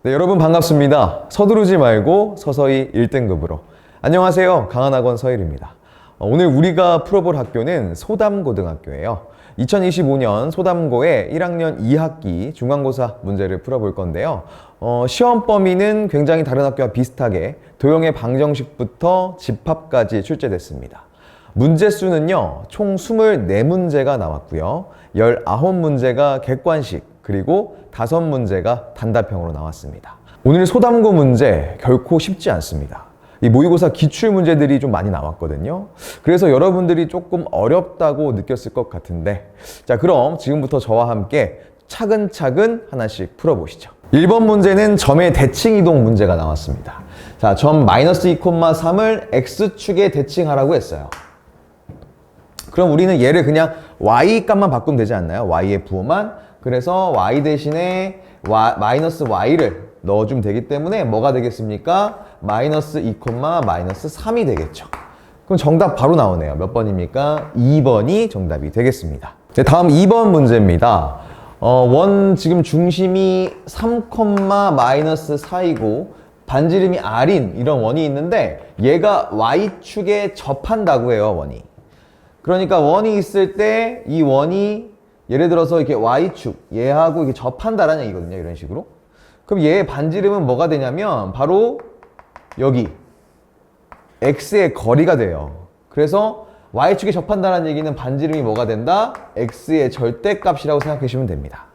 네, 여러분 반갑습니다. 서두르지 말고 서서히 1등급으로. 안녕하세요. 강한학원 서일입니다. 오늘 우리가 풀어볼 학교는 소담고등학교예요. 2025년 소담고의 1학년 2학기 중간고사 문제를 풀어볼 건데요. 시험 범위는 굉장히 다른 학교와 비슷하게 도형의 방정식부터 집합까지 출제됐습니다. 문제 수는요, 총 24문제가 나왔고요. 19문제가 객관식, 그리고 5문제가 단답형으로 나왔습니다. 오늘 소담고 문제 결코 쉽지 않습니다. 이 모의고사 기출 문제들이 좀 많이 나왔거든요. 그래서 여러분들이 조금 어렵다고 느꼈을 것 같은데, 자, 그럼 지금부터 저와 함께 차근차근 하나씩 풀어보시죠. 1번 문제는 점의 대칭 이동 문제가 나왔습니다. 자, 점 -2,3을 x축에 대칭하라고 했어요. 그럼 우리는 얘를 그냥 y 값만 바꾸면 되지 않나요? y의 부호만. 그래서 y 대신에 마이너스 y를 넣어주면 되기 때문에 뭐가 되겠습니까? -2, -3이 되겠죠. 그럼 정답 바로 나오네요. 몇 번입니까? 2번이 정답이 되겠습니다. 네, 다음 2번 문제입니다. 원 지금 중심이 3,-4이고 반지름이 r인 이런 원이 있는데 얘가 y축에 접한다고 해요, 원이. 그러니까 원이 있을 때 이 원이 예를 들어서 이렇게 y축, 얘하고 이렇게 접한다라는 얘기거든요. 이런 식으로. 그럼 얘의 반지름은 뭐가 되냐면 바로 여기 x의 거리가 돼요. 그래서 y축에 접한다는 얘기는 반지름이 뭐가 된다? x의 절대값이라고 생각해 주시면 됩니다.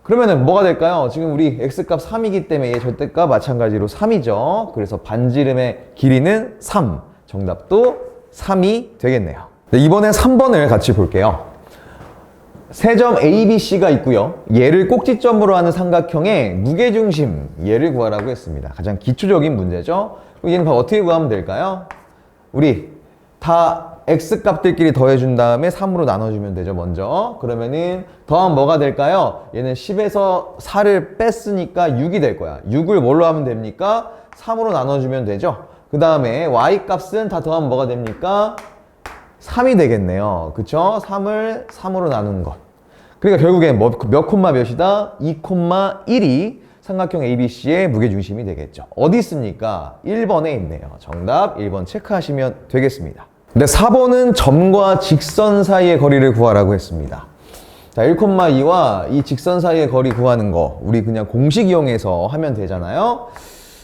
그러면은 뭐가 될까요? 지금 우리 x값 3이기 때문에 얘 절대값 마찬가지로 3이죠. 그래서 반지름의 길이는 3. 정답도 3이 되겠네요. 네, 이번엔 3번을 같이 볼게요. 세 점 ABC가 있고요. 얘를 꼭지점으로 하는 삼각형의 무게중심, 얘를 구하라고 했습니다. 가장 기초적인 문제죠. 그럼 얘는 어떻게 구하면 될까요? 우리 다 x값들끼리 더해준 다음에 3으로 나눠주면 되죠, 먼저. 그러면은 더하면 뭐가 될까요? 얘는 10에서 4를 뺐으니까 6이 될 거야. 6을 뭘로 하면 됩니까? 3으로 나눠주면 되죠. 그 다음에 y값은 다 더하면 뭐가 됩니까? 3이 되겠네요. 그쵸? 3을 3으로 나눈 것. 그러니까 결국엔 몇 콤마 몇이다? 2,1이 삼각형 ABC의 무게중심이 되겠죠. 어디 있습니까? 1번에 있네요. 정답 1번 체크하시면 되겠습니다. 근데 4번은 점과 직선 사이의 거리를 구하라고 했습니다. 자, 1,2와 이 직선 사이의 거리 구하는 거 우리 그냥 공식 이용해서 하면 되잖아요.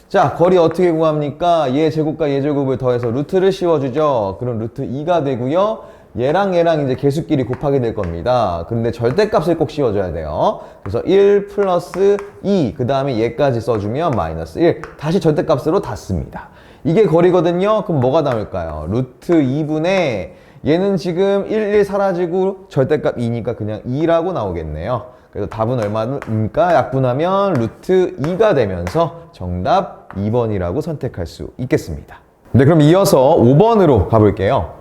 자, 거리 어떻게 구합니까? 얘 제곱과 얘 제곱을 더해서 루트를 씌워주죠. 그럼 루트 2가 되고요. 얘랑 이제 개수끼리 곱하게 될 겁니다. 그런데 절대값을 꼭 씌워줘야 돼요. 그래서 1 플러스 2, 그 다음에 얘까지 써주면 마이너스 1. 다시 절대값으로 다 씁니다. 이게 거리거든요. 그럼 뭐가 나올까요? 루트 2분의 얘는 지금 1 사라지고 절대값 2니까 그냥 2라고 나오겠네요. 그래서 답은 얼마입니까? 약분하면 루트 2가 되면서 정답 2번이라고 선택할 수 있겠습니다. 네, 그럼 이어서 5번으로 가볼게요.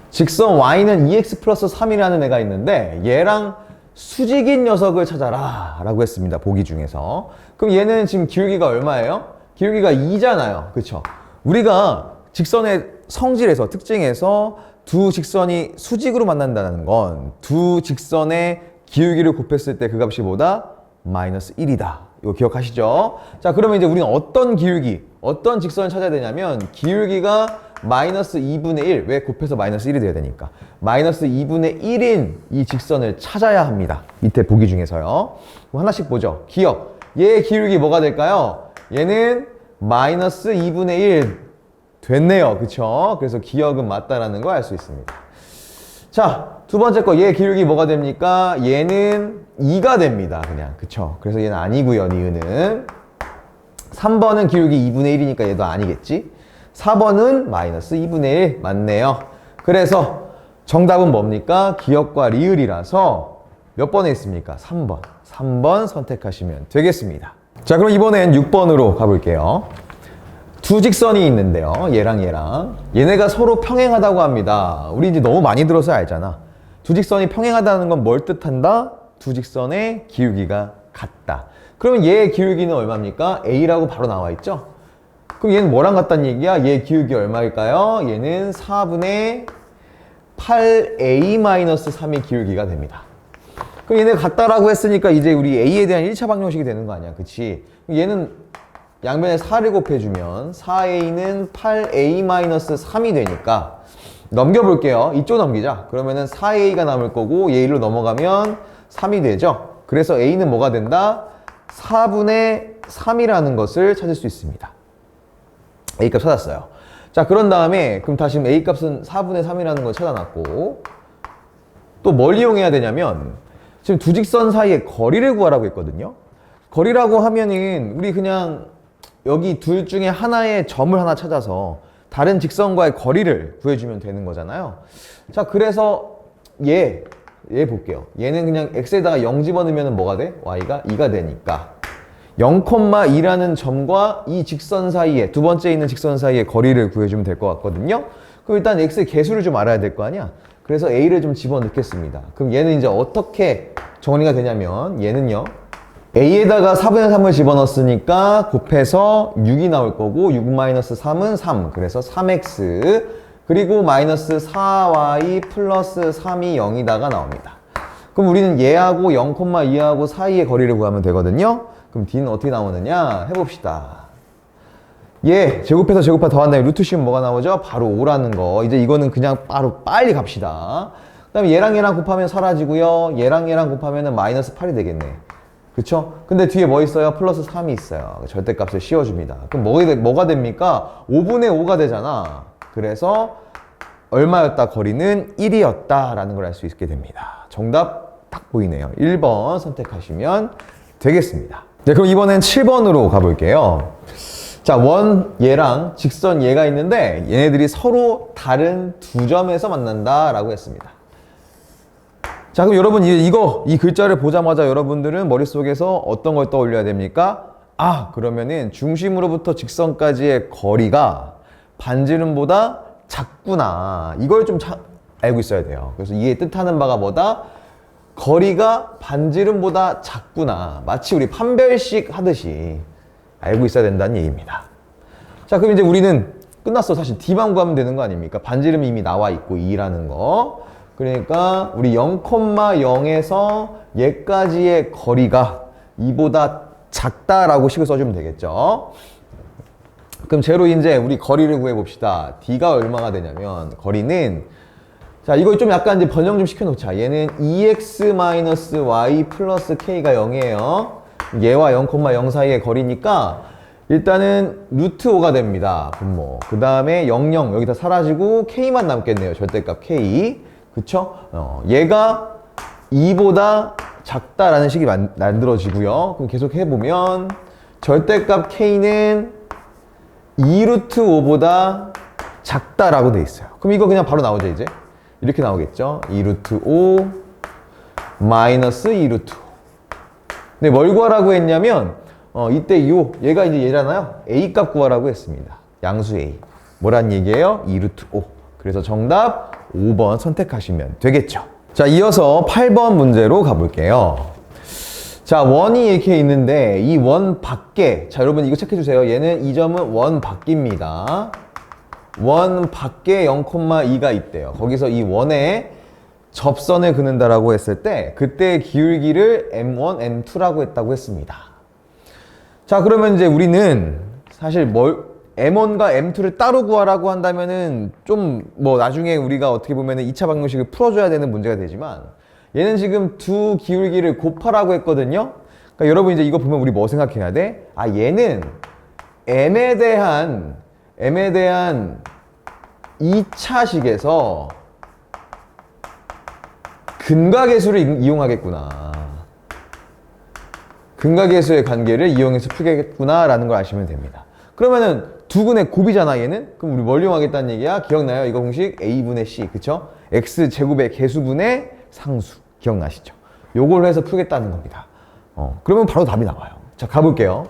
직선 y는 2x 플러스 3이라는 애가 있는데 얘랑 수직인 녀석을 찾아라 라고 했습니다. 보기 중에서. 그럼 얘는 지금 기울기가 얼마예요? 기울기가 2잖아요. 그쵸? 우리가 직선의 성질에서, 특징에서 두 직선이 수직으로 만난다는 건 두 직선의 기울기를 곱했을 때 그 값이 뭐다? 마이너스 1이다. 이거 기억하시죠? 자, 그러면 이제 우리는 어떤 기울기, 어떤 직선을 찾아야 되냐면 기울기가 마이너스 2분의 1. 왜? 곱해서 마이너스 1이 돼야 되니까. 마이너스 2분의 1인 이 직선을 찾아야 합니다. 밑에 보기 중에서요. 하나씩 보죠. 기억. 얘의 기울기 뭐가 될까요? 얘는 마이너스 2분의 1 됐네요. 그쵸? 그래서 기억은 맞다라는 거 알 수 있습니다. 자, 두 번째 거, 얘 기울기 뭐가 됩니까? 얘는 2가 됩니다. 그냥. 그쵸? 그래서 얘는 아니고요, 니은은. 3번은 기울기 2분의 1이니까 얘도 아니겠지? 4번은 마이너스 2분의 1 맞네요. 그래서 정답은 뭡니까? 기억과 리을이라서 몇 번에 있습니까? 3번. 3번 선택하시면 되겠습니다. 자, 그럼 이번엔 6번으로 가볼게요. 두 직선이 있는데요. 얘랑 얘랑. 얘네가 서로 평행하다고 합니다. 우리 이제 너무 많이 들어서 알잖아. 두 직선이 평행하다는 건 뭘 뜻한다? 두 직선의 기울기가 같다. 그러면 얘의 기울기는 얼마입니까? A라고 바로 나와 있죠? 그럼 얘는 뭐랑 같다는 얘기야? 얘 기울기 얼마일까요? 얘는 4분의 8A-3의 기울기가 됩니다. 그럼 얘네 같다라고 했으니까 이제 우리 a에 대한 1차 방정식이 되는 거 아니야, 그치? 얘는 양변에 4를 곱해주면 4a는 8a-3이 되니까 넘겨볼게요. 이쪽 넘기자. 그러면은 4a가 남을 거고 얘 1로 넘어가면 3이 되죠. 그래서 a는 뭐가 된다? 4분의 3이라는 것을 찾을 수 있습니다. a값 찾았어요. 자, 그런 다음에 그럼 다시 a값은 4분의 3이라는 걸 찾아놨고 또 뭘 이용해야 되냐면 지금 두 직선 사이의 거리를 구하라고 했거든요. 거리라고 하면은 우리 그냥 여기 둘 중에 하나의 점을 하나 찾아서 다른 직선과의 거리를 구해주면 되는 거잖아요. 자, 그래서 얘 볼게요. 얘는 그냥 x에다가 0 집어넣으면 뭐가 돼? y가 2가 되니까 0,2라는 점과 이 직선 사이에 두 번째 있는 직선 사이의 거리를 구해주면 될 것 같거든요. 그럼 일단 x의 개수를 좀 알아야 될 거 아니야? 그래서 a를 좀 집어넣겠습니다. 그럼 얘는 이제 어떻게 정리가 되냐면 얘는요. a에다가 4분의 3을 집어넣었으니까 곱해서 6이 나올 거고 6-3은 3. 그래서 3x 그리고 마이너스 4y 플러스 3이 0이다가 나옵니다. 그럼 우리는 얘하고 0,2하고 사이의 거리를 구하면 되거든요. 그럼 d는 어떻게 나오느냐 해봅시다. 얘 제곱해서 제곱하 더한 다음에 루트 씌우면 뭐가 나오죠? 바로 5라는 거. 이제 이거는 그냥 바로 빨리 갑시다. 그 다음에 얘랑 얘랑 곱하면 사라지고요. 얘랑 얘랑 곱하면 마이너스 8이 되겠네. 그쵸? 근데 뒤에 뭐 있어요? 플러스 3이 있어요. 절대값을 씌워줍니다. 그럼 뭐가 됩니까? 5분의 5가 되잖아. 그래서 얼마였다? 거리는 1이었다 라는 걸 알 수 있게 됩니다. 정답 딱 보이네요. 1번 선택하시면 되겠습니다. 네, 그럼 이번엔 7번으로 가볼게요. 자, 원 얘랑 직선 얘가 있는데 얘네들이 서로 다른 두 점에서 만난다 라고 했습니다. 자, 그럼 여러분 이 글자를 보자마자 여러분들은 머릿속에서 어떤 걸 떠올려야 됩니까? 아, 그러면은 중심으로부터 직선까지의 거리가 반지름보다 작구나. 이걸 좀 알고 있어야 돼요. 그래서 이게 뜻하는 바가 뭐다? 거리가 반지름보다 작구나. 마치 우리 판별식 하듯이 알고 있어야 된다는 얘기입니다. 자, 그럼 이제 우리는 끝났어. 사실 d만 구하면 되는 거 아닙니까? 반지름이 이미 나와 있고 2라는 거. 그러니까 우리 0,0에서 얘까지의 거리가 2보다 작다라고 식을 써주면 되겠죠. 그럼 제로 이제 우리 거리를 구해봅시다. d가 얼마가 되냐면 거리는 자, 이거 좀 약간 이제 번영 좀 시켜놓자. 얘는 2x-y 플러스 k가 0이에요. 얘와 0,0 사이의 거리니까 일단은 루트 5가 됩니다. 분모. 그 다음에 00 여기다 사라지고 k만 남겠네요. 절대값 k. 그쵸? 얘가 2보다 작다라는 식이 만들어지고요. 그럼 계속 해보면 절대값 k는 2루트 5보다 작다라고 돼 있어요. 그럼 이거 그냥 바로 나오죠, 이제? 이렇게 나오겠죠? 2루트 5 마이너스 2루트 5. 근데 뭘 구하라고 했냐면 이때 얘가 이제 얘잖아요. a 값 구하라고 했습니다. 양수 a. 뭐란 얘기예요? 2루트 5. 그래서 정답 5번 선택하시면 되겠죠. 자, 이어서 8번 문제로 가볼게요. 자, 원이 이렇게 있는데 이 원 밖에, 자, 여러분 이거 체크해 주세요. 얘는 이 점은 원 밖입니다. 원 밖에 0,2가 있대요. 거기서 이 원에 접선을 그는다라고 했을 때 그때 기울기를 M1, M2라고 했다고 했습니다. 자, 그러면 이제 우리는 사실 M1과 M2를 따로 구하라고 한다면은 좀 뭐 나중에 우리가 어떻게 보면은 2차 방정식을 풀어줘야 되는 문제가 되지만 얘는 지금 두 기울기를 곱하라고 했거든요. 그러니까 여러분 이제 이거 보면 우리 뭐 생각해야 돼? 아, 얘는 M에 대한 2차식에서 근각계수를 이용하겠구나. 근각계수의 관계를 이용해서 풀겠구나 라는 걸 아시면 됩니다. 그러면은 두근의 곱이잖아, 얘는? 그럼 우리 뭘 이용하겠다는 얘기야? 기억나요? 이거 공식 a분의 c, 그쵸? x제곱의 개수분의 상수. 기억나시죠? 요걸로 해서 풀겠다는 겁니다. 그러면 바로 답이 나와요. 자, 가볼게요.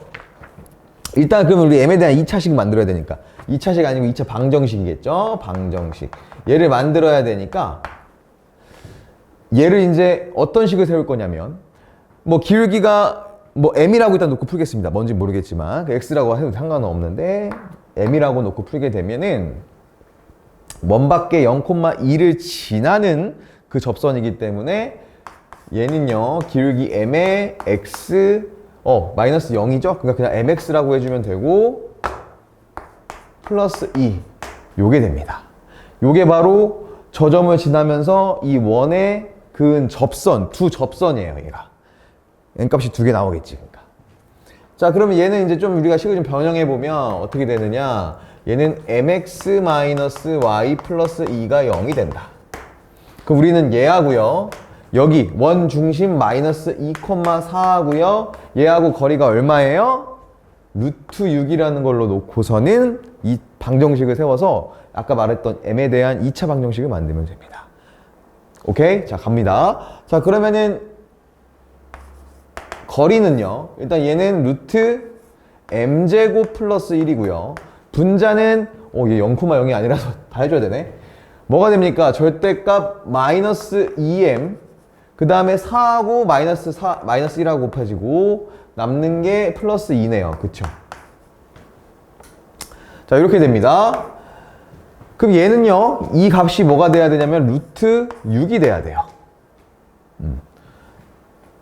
일단 그러면 우리 m에 대한 2차식 만들어야 되니까 2차식 아니고 2차 방정식이겠죠? 방정식. 얘를 만들어야 되니까 얘를 이제 어떤 식을 세울 거냐면 뭐 기울기가 뭐 m이라고 일단 놓고 풀겠습니다. 뭔지 모르겠지만 x라고 해도 상관은 없는데 m이라고 놓고 풀게 되면은 원 밖에 0,2를 지나는 그 접선이기 때문에 얘는요 기울기 m의 x 마이너스 0이죠? 그러니까 그냥 mx라고 해주면 되고 플러스 2 요게 됩니다. 요게 바로 저 점을 지나면서 이 원의 그은 접선, 두 접선이에요 얘가. n값이 두 개 나오겠지 그러니까. 자 그러면 얘는 이제 좀 우리가 식을 좀 변형해 보면 어떻게 되느냐, 얘는 mx-y 플러스 2가 0이 된다. 그럼 우리는 얘하고요 여기 원 중심 마이너스 2,4하고요 얘하고 거리가 얼마예요? 루트 6이라는 걸로 놓고서는 이 방정식을 세워서 아까 말했던 m에 대한 2차 방정식을 만들면 됩니다. 오케이? 자 갑니다. 자 그러면은 거리는요 일단 얘는 루트 m제곱 플러스 1이고요 분자는 얘 0,0이 아니라서 다 해줘야 되네. 뭐가 됩니까? 절대값 마이너스 2m 그 다음에 4하고 마이너스 1하고 곱해지고 남는 게 플러스 2네요. 그쵸? 자 이렇게 됩니다. 그럼 얘는요 이 값이 뭐가 돼야 되냐면 루트 6이 돼야 돼요.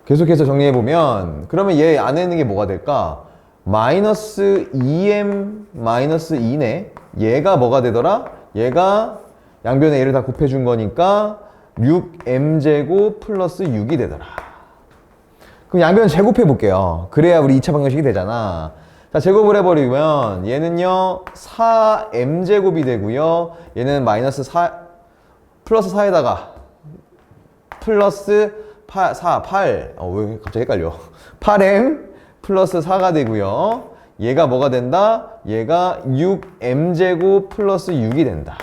계속해서 정리해보면 그러면 얘 안에 있는 게 뭐가 될까? 마이너스 2m 마이너스 2네. 얘가 뭐가 되더라? 얘가 양변에 얘를 다 곱해준 거니까 6m제곱 플러스 6이 되더라. 그럼 양변 제곱해 볼게요. 그래야 우리 2차 방정식이 되잖아. 자 제곱을 해버리면 얘는요 4m제곱이 되고요 얘는 마이너스 4 플러스 4에다가 플러스 8 왜 갑자기 헷갈려. 8m 플러스 4가 되고요 얘가 뭐가 된다? 얘가 6m제곱 플러스 6이 된다.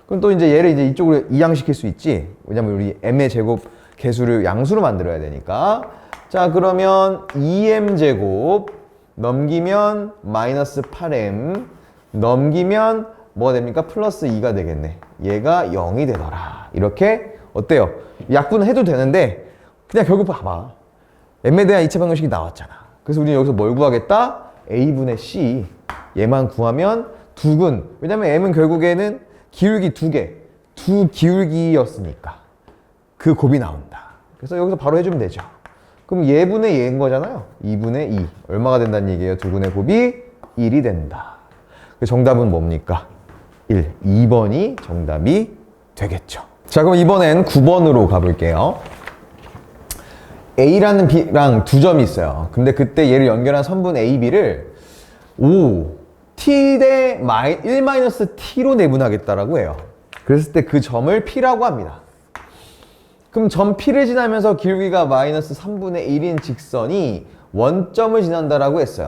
그럼 또 이제 얘를 이제 이쪽으로 이양시킬 수 있지. 왜냐면 우리 m의 제곱 개수를 양수로 만들어야 되니까. 자 그러면 2m제곱 넘기면 마이너스 8m 넘기면 뭐가 됩니까? 플러스 2가 되겠네. 얘가 0이 되더라. 이렇게 어때요? 약분을 해도 되는데 그냥 결국 봐봐. m에 대한 2차 방정식이 나왔잖아. 그래서 우리는 여기서 뭘 구하겠다? a분의 c 얘만 구하면 두근. 왜냐면 m은 결국에는 기울기 두 기울기였으니까 그 곱이 나온다. 그래서 여기서 바로 해주면 되죠. 그럼 얘분의 얘인 거잖아요. 2분의 2 얼마가 된다는 얘기예요? 두근의 곱이 1이 된다. 정답은 뭡니까? 1. 2번이 정답이 되겠죠. 자 그럼 이번엔 9번으로 가볼게요. A라는 B랑 두 점이 있어요. 근데 그때 얘를 연결한 선분 AB를 T 대 1-T로 내분하겠다라고 해요. 그랬을 때 그 점을 P라고 합니다. 그럼 점 P를 지나면서 기울기가 마이너스 3분의 1인 직선이 원점을 지난다라고 했어요.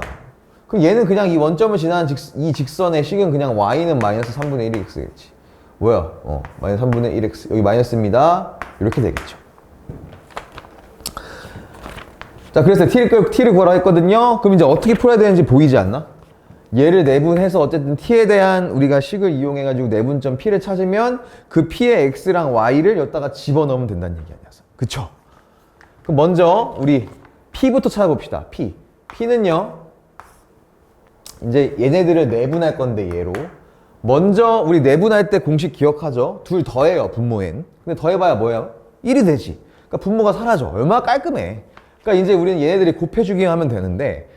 그럼 얘는 그냥 이 원점을 지나는 이 직선의 식은 그냥 y는 마이너스 3분의 1x겠지. 뭐야? 마이너스 3분의 1x 여기 마이너스입니다. 이렇게 되겠죠. 자 그래서 t를 구하라 했거든요. 그럼 이제 어떻게 풀어야 되는지 보이지 않나? 얘를 내분해서 어쨌든 t에 대한 우리가 식을 이용해 가지고 내분점 p를 찾으면 그 p의 x랑 y를 여기다가 집어넣으면 된다는 얘기 아니었어. 그쵸? 그럼 먼저 우리 p부터 찾아봅시다. p는요 이제 얘네들을 내분할 건데 얘로 먼저 우리 내분할 때 공식 기억하죠? 둘 더해요 분모엔. 근데 더해봐야 뭐야? 1이 되지. 그러니까 분모가 사라져. 얼마나 깔끔해. 그러니까 이제 우리는 얘네들이 곱해주기만 하면 되는데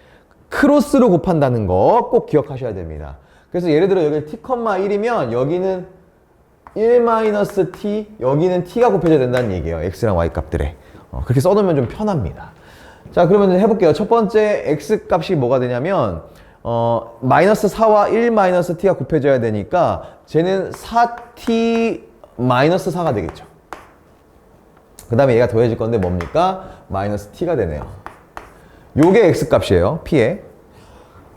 크로스로 곱한다는 거 꼭 기억하셔야 됩니다. 그래서 예를 들어 여기 t,1이면 여기는 1-t, 여기는 t가 곱해져야 된다는 얘기예요. x랑 y 값들에. 그렇게 써놓으면 좀 편합니다. 자 그러면 해볼게요. 첫 번째 x 값이 뭐가 되냐면 마이너스 4와 1-t가 곱해져야 되니까 쟤는 4t 마이너스 4가 되겠죠. 그 다음에 얘가 더해질 건데 뭡니까? 마이너스 t가 되네요. 요게 x값이에요. p의.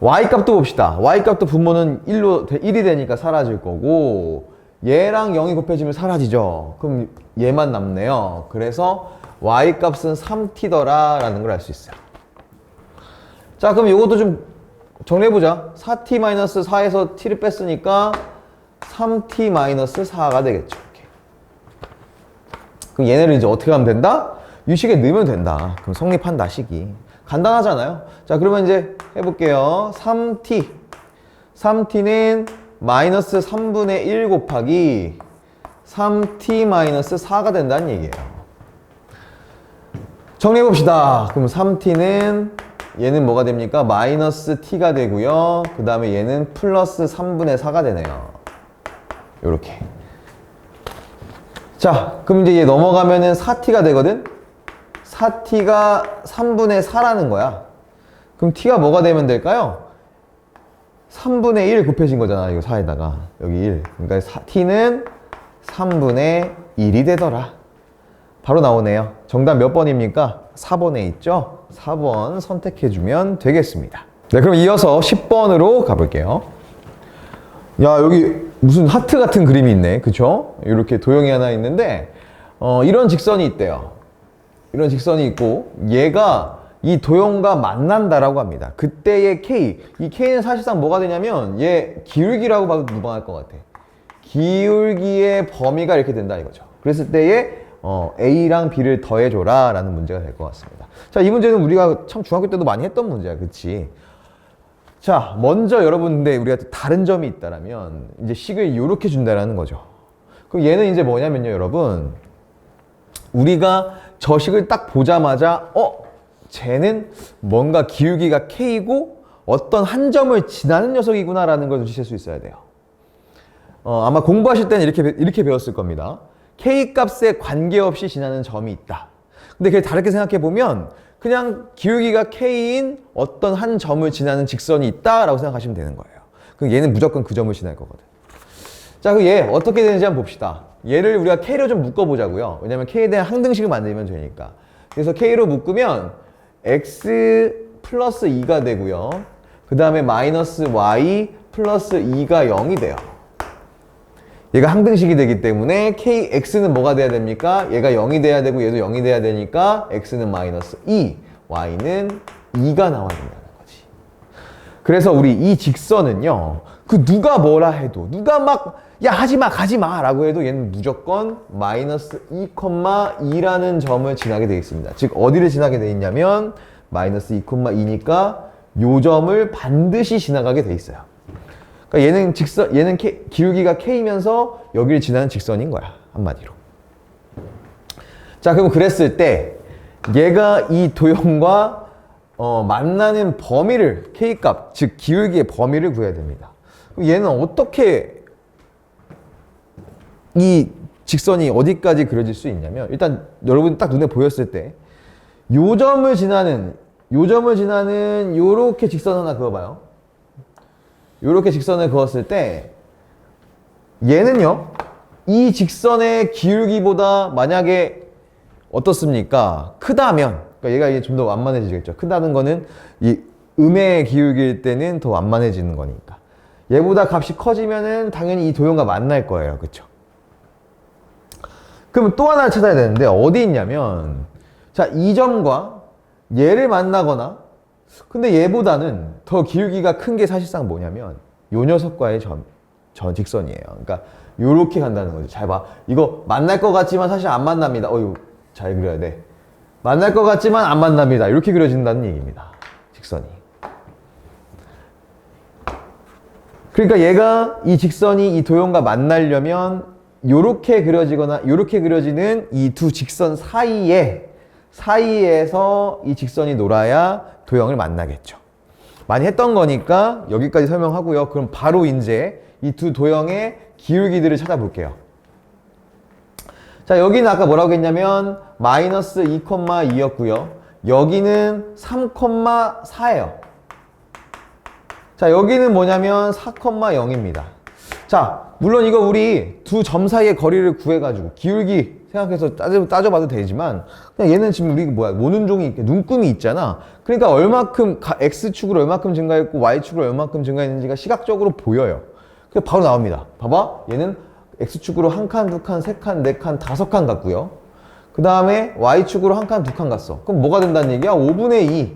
y값도 봅시다. y값도 분모는 1이 되니까 사라질 거고 얘랑 0이 곱해지면 사라지죠. 그럼 얘만 남네요. 그래서 y값은 3t더라 라는 걸 알 수 있어요. 자 그럼 요것도 좀 정리해보자. 4t-4에서 t를 뺐으니까 3t-4가 되겠죠. 이렇게. 그럼 얘네를 이제 어떻게 하면 된다? 이 식에 넣으면 된다. 그럼 성립한다 식이. 간단하잖아요. 자 그러면 이제 해볼게요. 3t는 마이너스 3분의 1 곱하기 3t-4가 된다는 얘기예요. 정리해봅시다. 그럼 3t는 얘는 뭐가 됩니까? 마이너스 t가 되고요. 그 다음에 얘는 플러스 3분의 4가 되네요. 요렇게. 자, 그럼 이제 얘 넘어가면은 4t가 되거든? 4t가 3분의 4라는 거야. 그럼 t가 뭐가 되면 될까요? 3분의 1 곱해진 거잖아. 이거 4에다가. 여기 1. 그러니까 t는 3분의 1이 되더라. 바로 나오네요. 정답 몇 번입니까? 4번에 있죠? 4번 선택해주면 되겠습니다. 네, 그럼 이어서 10번으로 가볼게요. 야, 여기 무슨 하트 같은 그림이 있네. 그쵸? 이렇게 도형이 하나 있는데, 이런 직선이 있대요. 이런 직선이 있고, 얘가 이 도형과 만난다라고 합니다. 그때의 K. 이 K는 사실상 뭐가 되냐면, 얘 기울기라고 봐도 무방할 것 같아. 기울기의 범위가 이렇게 된다 이거죠. 그랬을 때에 A랑 B를 더해줘라 라는 문제가 될 것 같습니다. 자, 이 문제는 우리가 참 중학교 때도 많이 했던 문제야. 그치? 자, 먼저 여러분들 우리가 다른 점이 있다라면 이제 식을 이렇게 준다라는 거죠. 그럼 얘는 이제 뭐냐면요, 여러분. 우리가 저 식을 딱 보자마자 쟤는 뭔가 기울기가 K고 어떤 한 점을 지나는 녀석이구나 라는 걸 눈치챌 수 있어야 돼요. 아마 공부하실 때는 이렇게 배웠을 겁니다. K 값에 관계없이 지나는 점이 있다. 근데 그게 다르게 생각해 보면 그냥 기울기가 K인 어떤 한 점을 지나는 직선이 있다라고 생각하시면 되는 거예요. 그럼 얘는 무조건 그 점을 지날 거거든. 자, 그럼 얘 어떻게 되는지 한번 봅시다. 얘를 우리가 K로 좀 묶어보자고요. 왜냐면 K에 대한 항등식을 만들면 되니까. 그래서 K로 묶으면 X 플러스 2가 되고요. 그 다음에 마이너스 Y 플러스 2가 0이 돼요. 얘가 항등식이 되기 때문에 KX는 뭐가 돼야 됩니까? 얘가 0이 돼야 되고 얘도 0이 돼야 되니까 X는 마이너스 2, Y는 2가 나와야 된다는 거지. 그래서 우리 이 직선은요, 그 누가 뭐라 해도, 누가 막, 야, 하지마, 가지마 라고 해도 얘는 무조건 마이너스 2,2라는 점을 지나게 되어 있습니다. 즉, 어디를 지나게 되어 있냐면, 마이너스 2,2니까 요 점을 반드시 지나가게 되어 있어요. 그러니까 얘는 기울기가 K면서 여기를 지나는 직선인 거야. 한마디로. 자, 그럼 그랬을 때 얘가 이 도형과 만나는 범위를, K값, 즉 기울기의 범위를 구해야 됩니다. 그럼 얘는 어떻게 이 직선이 어디까지 그려질 수 있냐면, 일단 여러분 딱 눈에 보였을 때 요 점을 지나는 요렇게 직선 하나 그어봐요. 요렇게 직선을 그었을 때 얘는요, 이 직선의 기울기보다 만약에 어떻습니까? 크다면, 그러니까 얘가 좀 더 완만해지겠죠. 크다는 거는 이 음의 기울기일 때는 더 완만해지는 거니까. 얘보다 값이 커지면은 당연히 이 도형과 만날 거예요. 그쵸? 그럼 또 하나를 찾아야 되는데 어디 있냐면, 자, 이 점과 얘를 만나거나, 근데 얘보다는 더 기울기가 큰 게 사실상 뭐냐면 요 녀석과의 저 직선이에요. 그러니까 요렇게 간다는 거죠. 잘 봐. 이거 만날 것 같지만 사실 안 만납니다. 이거 잘 그려야 돼. 만날 것 같지만 안 만납니다. 이렇게 그려진다는 얘기입니다. 직선이. 그러니까 얘가 이 직선이 이 도형과 만나려면 요렇게 그려지거나 요렇게 그려지는 이 두 직선 사이에서 이 직선이 놀아야 도형을 만나겠죠. 많이 했던 거니까 여기까지 설명하고요. 그럼 바로 이제 이 두 도형의 기울기들을 찾아볼게요. 자, 여기는 아까 뭐라고 했냐면 마이너스 2,2였고요. 여기는 3,4예요. 자, 여기는 뭐냐면 4,0입니다. 자, 물론 이거 우리 두 점 사이의 거리를 구해가지고 기울기 생각해서 따져봐도 되지만, 그냥 얘는 지금 우리 모눈종이 눈금이 있잖아. 그러니까 얼마큼 X축으로 얼마큼 증가했고 Y축으로 얼마큼 증가했는지가 시각적으로 보여요. 그래서 바로 나옵니다. 봐봐. 얘는 X축으로 한 칸, 두 칸, 세 칸, 네 칸, 다섯 칸 갔고요. 그 다음에 Y축으로 한 칸, 두 칸 갔어. 그럼 뭐가 된다는 얘기야? 5분의 2.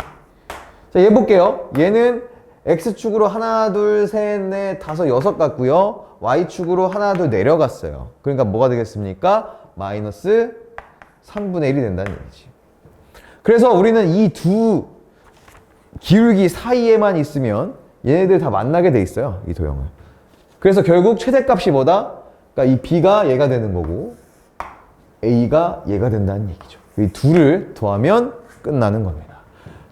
자, 얘 볼게요. 얘는 X축으로 하나, 둘, 셋, 넷, 다섯, 여섯 갔고요. Y축으로 하나, 둘 내려갔어요. 그러니까 뭐가 되겠습니까? 마이너스 3분의 1이 된다는 얘기지. 그래서 우리는 이 두 기울기 사이에만 있으면 얘네들 다 만나게 돼 있어요. 이 도형을. 그래서 결국 최대값이 뭐다? 그러니까 이 B가 얘가 되는 거고 A가 얘가 된다는 얘기죠. 이 둘을 더하면 끝나는 겁니다.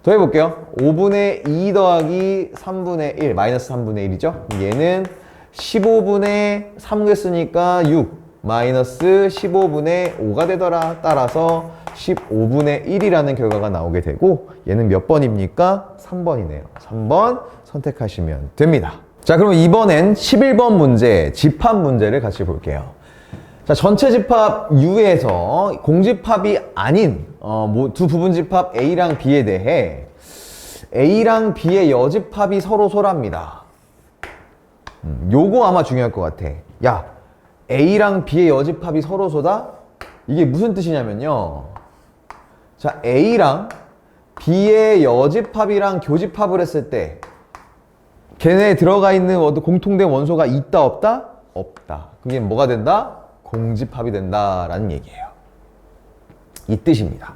더 해볼게요. 5분의 2 더하기 3분의 1 마이너스 3분의 1이죠. 얘는 15분의 3겠으니까 6 마이너스 15분의 5가 되더라. 따라서 15분의 1이라는 결과가 나오게 되고 얘는 몇 번입니까? 3번이네요. 3번 선택하시면 됩니다. 자, 그럼 이번엔 11번 문제, 집합 문제를 같이 볼게요. 자, 전체 집합 U에서 공집합이 아닌 두 부분집합 A랑 B에 대해 A랑 B의 여집합이 서로소랍니다. 요거 아마 중요할 것 같아. 야, A랑 B의 여집합이 서로소다? 이게 무슨 뜻이냐면요. 자, A랑 B의 여집합이랑 교집합을 했을 때 걔네에 들어가 있는 공통된 원소가 있다 없다? 없다. 그게 뭐가 된다? 공집합이 된다라는 얘기예요. 이 뜻입니다.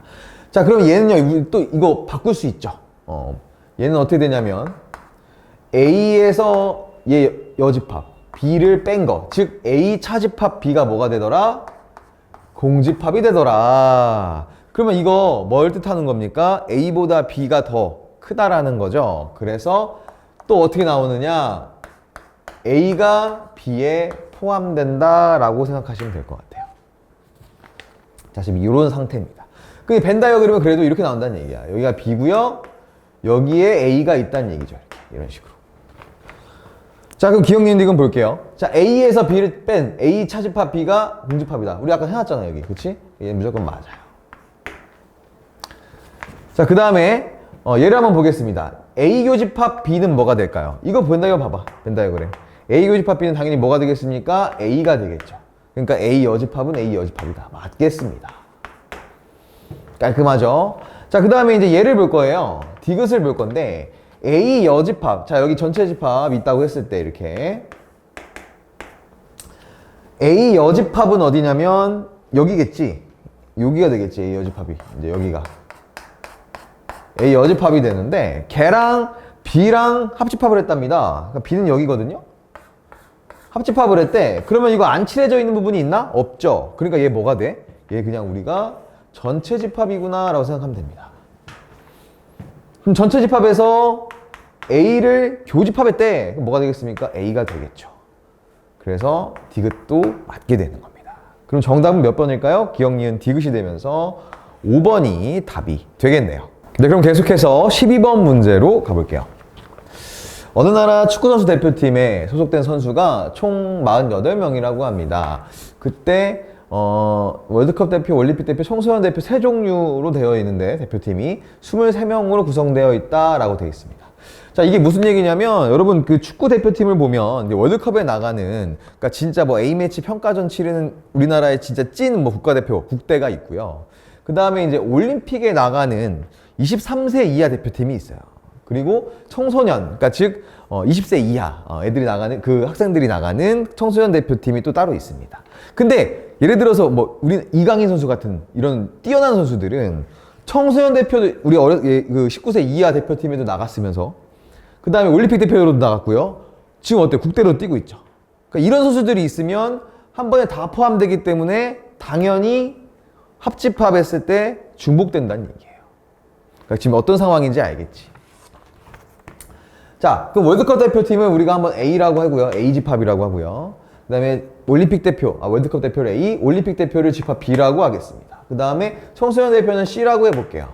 자, 그럼 얘는요, 또 이거 바꿀 수 있죠. 얘는 어떻게 되냐면 A에서 얘 여집합 B를 뺀 거, 즉 A 차집합 B가 뭐가 되더라? 공집합이 되더라. 그러면 이거 뭘 뜻하는 겁니까? A보다 B가 더 크다라는 거죠. 그래서 또 어떻게 나오느냐? A가 B에 포함된다라고 생각하시면 될 것 같아요. 자, 지금 이런 상태입니다. 그 벤 다이어그램은 그래도 이렇게 나온다는 얘기야. 여기가 B고요. 여기에 A가 있다는 얘기죠. 이런 식으로. 자, 그럼 기억니은 이건 볼게요. 자, A에서 B를 뺀 A 차집합 B가 공집합이다. 우리 아까 해놨잖아, 여기. 그치? 얘 무조건 맞아요. 자, 그 다음에 얘를 한번 보겠습니다. A 교집합 B는 뭐가 될까요? 이거 벤 다이어그램 봐봐. 벤 다이어그램. A 교집합 B는 당연히 뭐가 되겠습니까? A가 되겠죠. 그러니까 A 여집합은 A 여집합이다. 맞겠습니다. 깔끔하죠? 자, 그 다음에 이제 얘를 볼 거예요. 디귿을 볼 건데 A 여집합. 자, 여기 전체 집합 있다고 했을 때 이렇게 A 여집합은 어디냐면 여기겠지. 여기가 되겠지. A 여집합이. 이제 여기가 A 여집합이 되는데 걔랑 B랑 합집합을 했답니다. 그러니까 B는 여기거든요. 합집합을 했대. 그러면 이거 안 칠해져 있는 부분이 있나? 없죠. 그러니까 얘 뭐가 돼? 얘 그냥 우리가 전체 집합이구나 라고 생각하면 됩니다. 그럼 전체 집합에서 A를 교집합했대. 그럼 뭐가 되겠습니까? A가 되겠죠. 그래서 디귿도 맞게 되는 겁니다. 그럼 정답은 몇 번일까요? 기억, 니은, 디귿이 되면서 5번이 답이 되겠네요. 네, 그럼 계속해서 12번 문제로 가볼게요. 어느 나라 축구선수 대표팀에 소속된 선수가 총 48명이라고 합니다. 그때 월드컵 대표, 올림픽 대표, 청소년 대표 세 종류로 되어 있는데 대표팀이 23명으로 구성되어 있다라고 되어 있습니다. 자, 이게 무슨 얘기냐면 여러분 그 축구 대표팀을 보면 이제 월드컵에 나가는 그러니까 진짜 뭐 A매치 평가전 치르는 우리나라의 진짜 찐 뭐 국가대표, 국대가 있고요. 그 다음에 이제 올림픽에 나가는 23세 이하 대표팀이 있어요. 그리고 청소년, 그러니까 즉 20세 이하 애들이 나가는 그 학생들이 나가는 청소년 대표팀이 또 따로 있습니다. 근데 예를 들어서 뭐 우리 이강인 선수 같은 이런 뛰어난 선수들은 청소년 대표 우리 그 19세 이하 대표팀에도 나갔으면서 그 다음에 올림픽 대표로도 나갔고요. 지금 어때? 국대로 뛰고 있죠. 그러니까 이런 선수들이 있으면 한 번에 다 포함되기 때문에 당연히 합집합했을 때 중복된다는 얘기예요. 그러니까 지금 어떤 상황인지 알겠지. 자, 그럼 월드컵 대표팀은 우리가 한번 A라고 하고요. A집합이라고 하고요. 그 다음에 올림픽 대표, 월드컵 대표를 A, 올림픽 대표를 집합 B라고 하겠습니다. 그 다음에 청소년 대표는 C라고 해볼게요.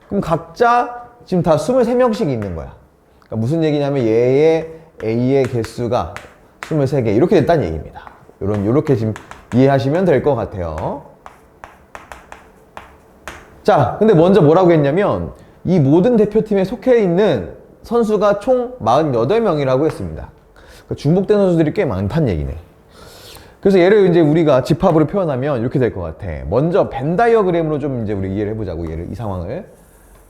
그럼 각자 지금 다 23명씩 있는 거야. 그러니까 무슨 얘기냐면 얘의 A의 개수가 23개 이렇게 됐다는 얘기입니다. 요렇게 지금 이해하시면 될 것 같아요. 자, 근데 먼저 뭐라고 했냐면 이 모든 대표팀에 속해 있는 선수가 총 48명이라고 했습니다. 그러니까 중복된 선수들이 꽤 많다는 얘기네. 그래서 얘를 이제 우리가 집합으로 표현하면 이렇게 될 것 같아. 먼저 벤 다이어그램으로 좀 이제 우리 이해를 해보자고, 이 상황을.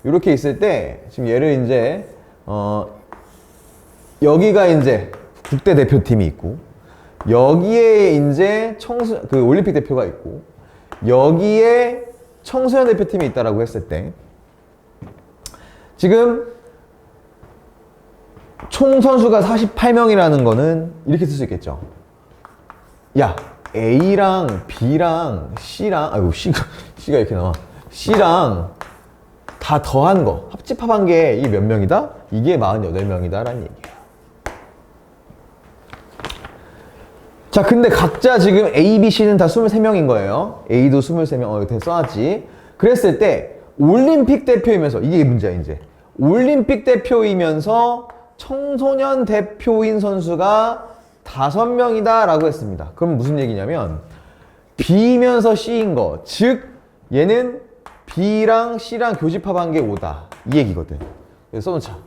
이렇게 있을 때, 지금 얘를 이제, 여기가 이제 국대 대표팀이 있고, 여기에 이제 그 올림픽 대표가 있고, 여기에 청소년 대표팀이 있다라고 했을 때, 지금 총 선수가 48명이라는 거는 이렇게 쓸 수 있겠죠. 야, A랑 B랑 C랑, 아이고, C가 이렇게 나와. C랑 다 더한 거, 합집합한 게 이게 몇 명이다? 이게 48명이다 라는 얘기예요. 자, 근데 각자 지금 A, B, C는 다 23명인 거예요. A도 23명, 이렇게 써놨지. 그랬을 때 올림픽 대표이면서, 이게 문제야 이제. 올림픽 대표이면서 청소년 대표인 선수가 5명이다 라고 했습니다. 그럼 무슨 얘기냐면 B면서 C인 거, 즉 얘는 B랑 C랑 교집합한 게 5다 이 얘기거든. 그래서 써놓자.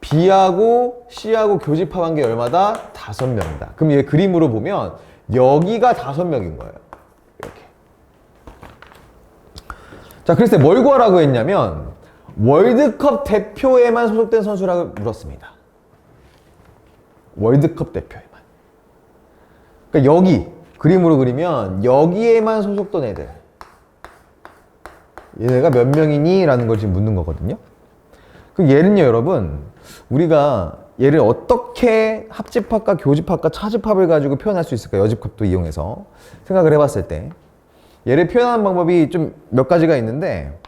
B하고 C하고 교집합한 게 얼마다? 5명이다. 그럼 얘 그림으로 보면 여기가 5명인 거예요. 이렇게. 자, 그래서 뭘 구하라고 했냐면 월드컵 대표에만 소속된 선수라고 물었습니다. 월드컵 대표에만. 그러니까 여기 그림으로 그리면 여기에만 소속된 애들, 얘네가 몇 명이니? 라는 걸 지금 묻는 거거든요. 그 얘는요 여러분, 우리가 얘를 어떻게 합집합과 교집합과 차집합을 가지고 표현할 수 있을까? 여집합도 이용해서 생각을 해봤을 때 얘를 표현하는 방법이 좀 몇 가지가 있는데,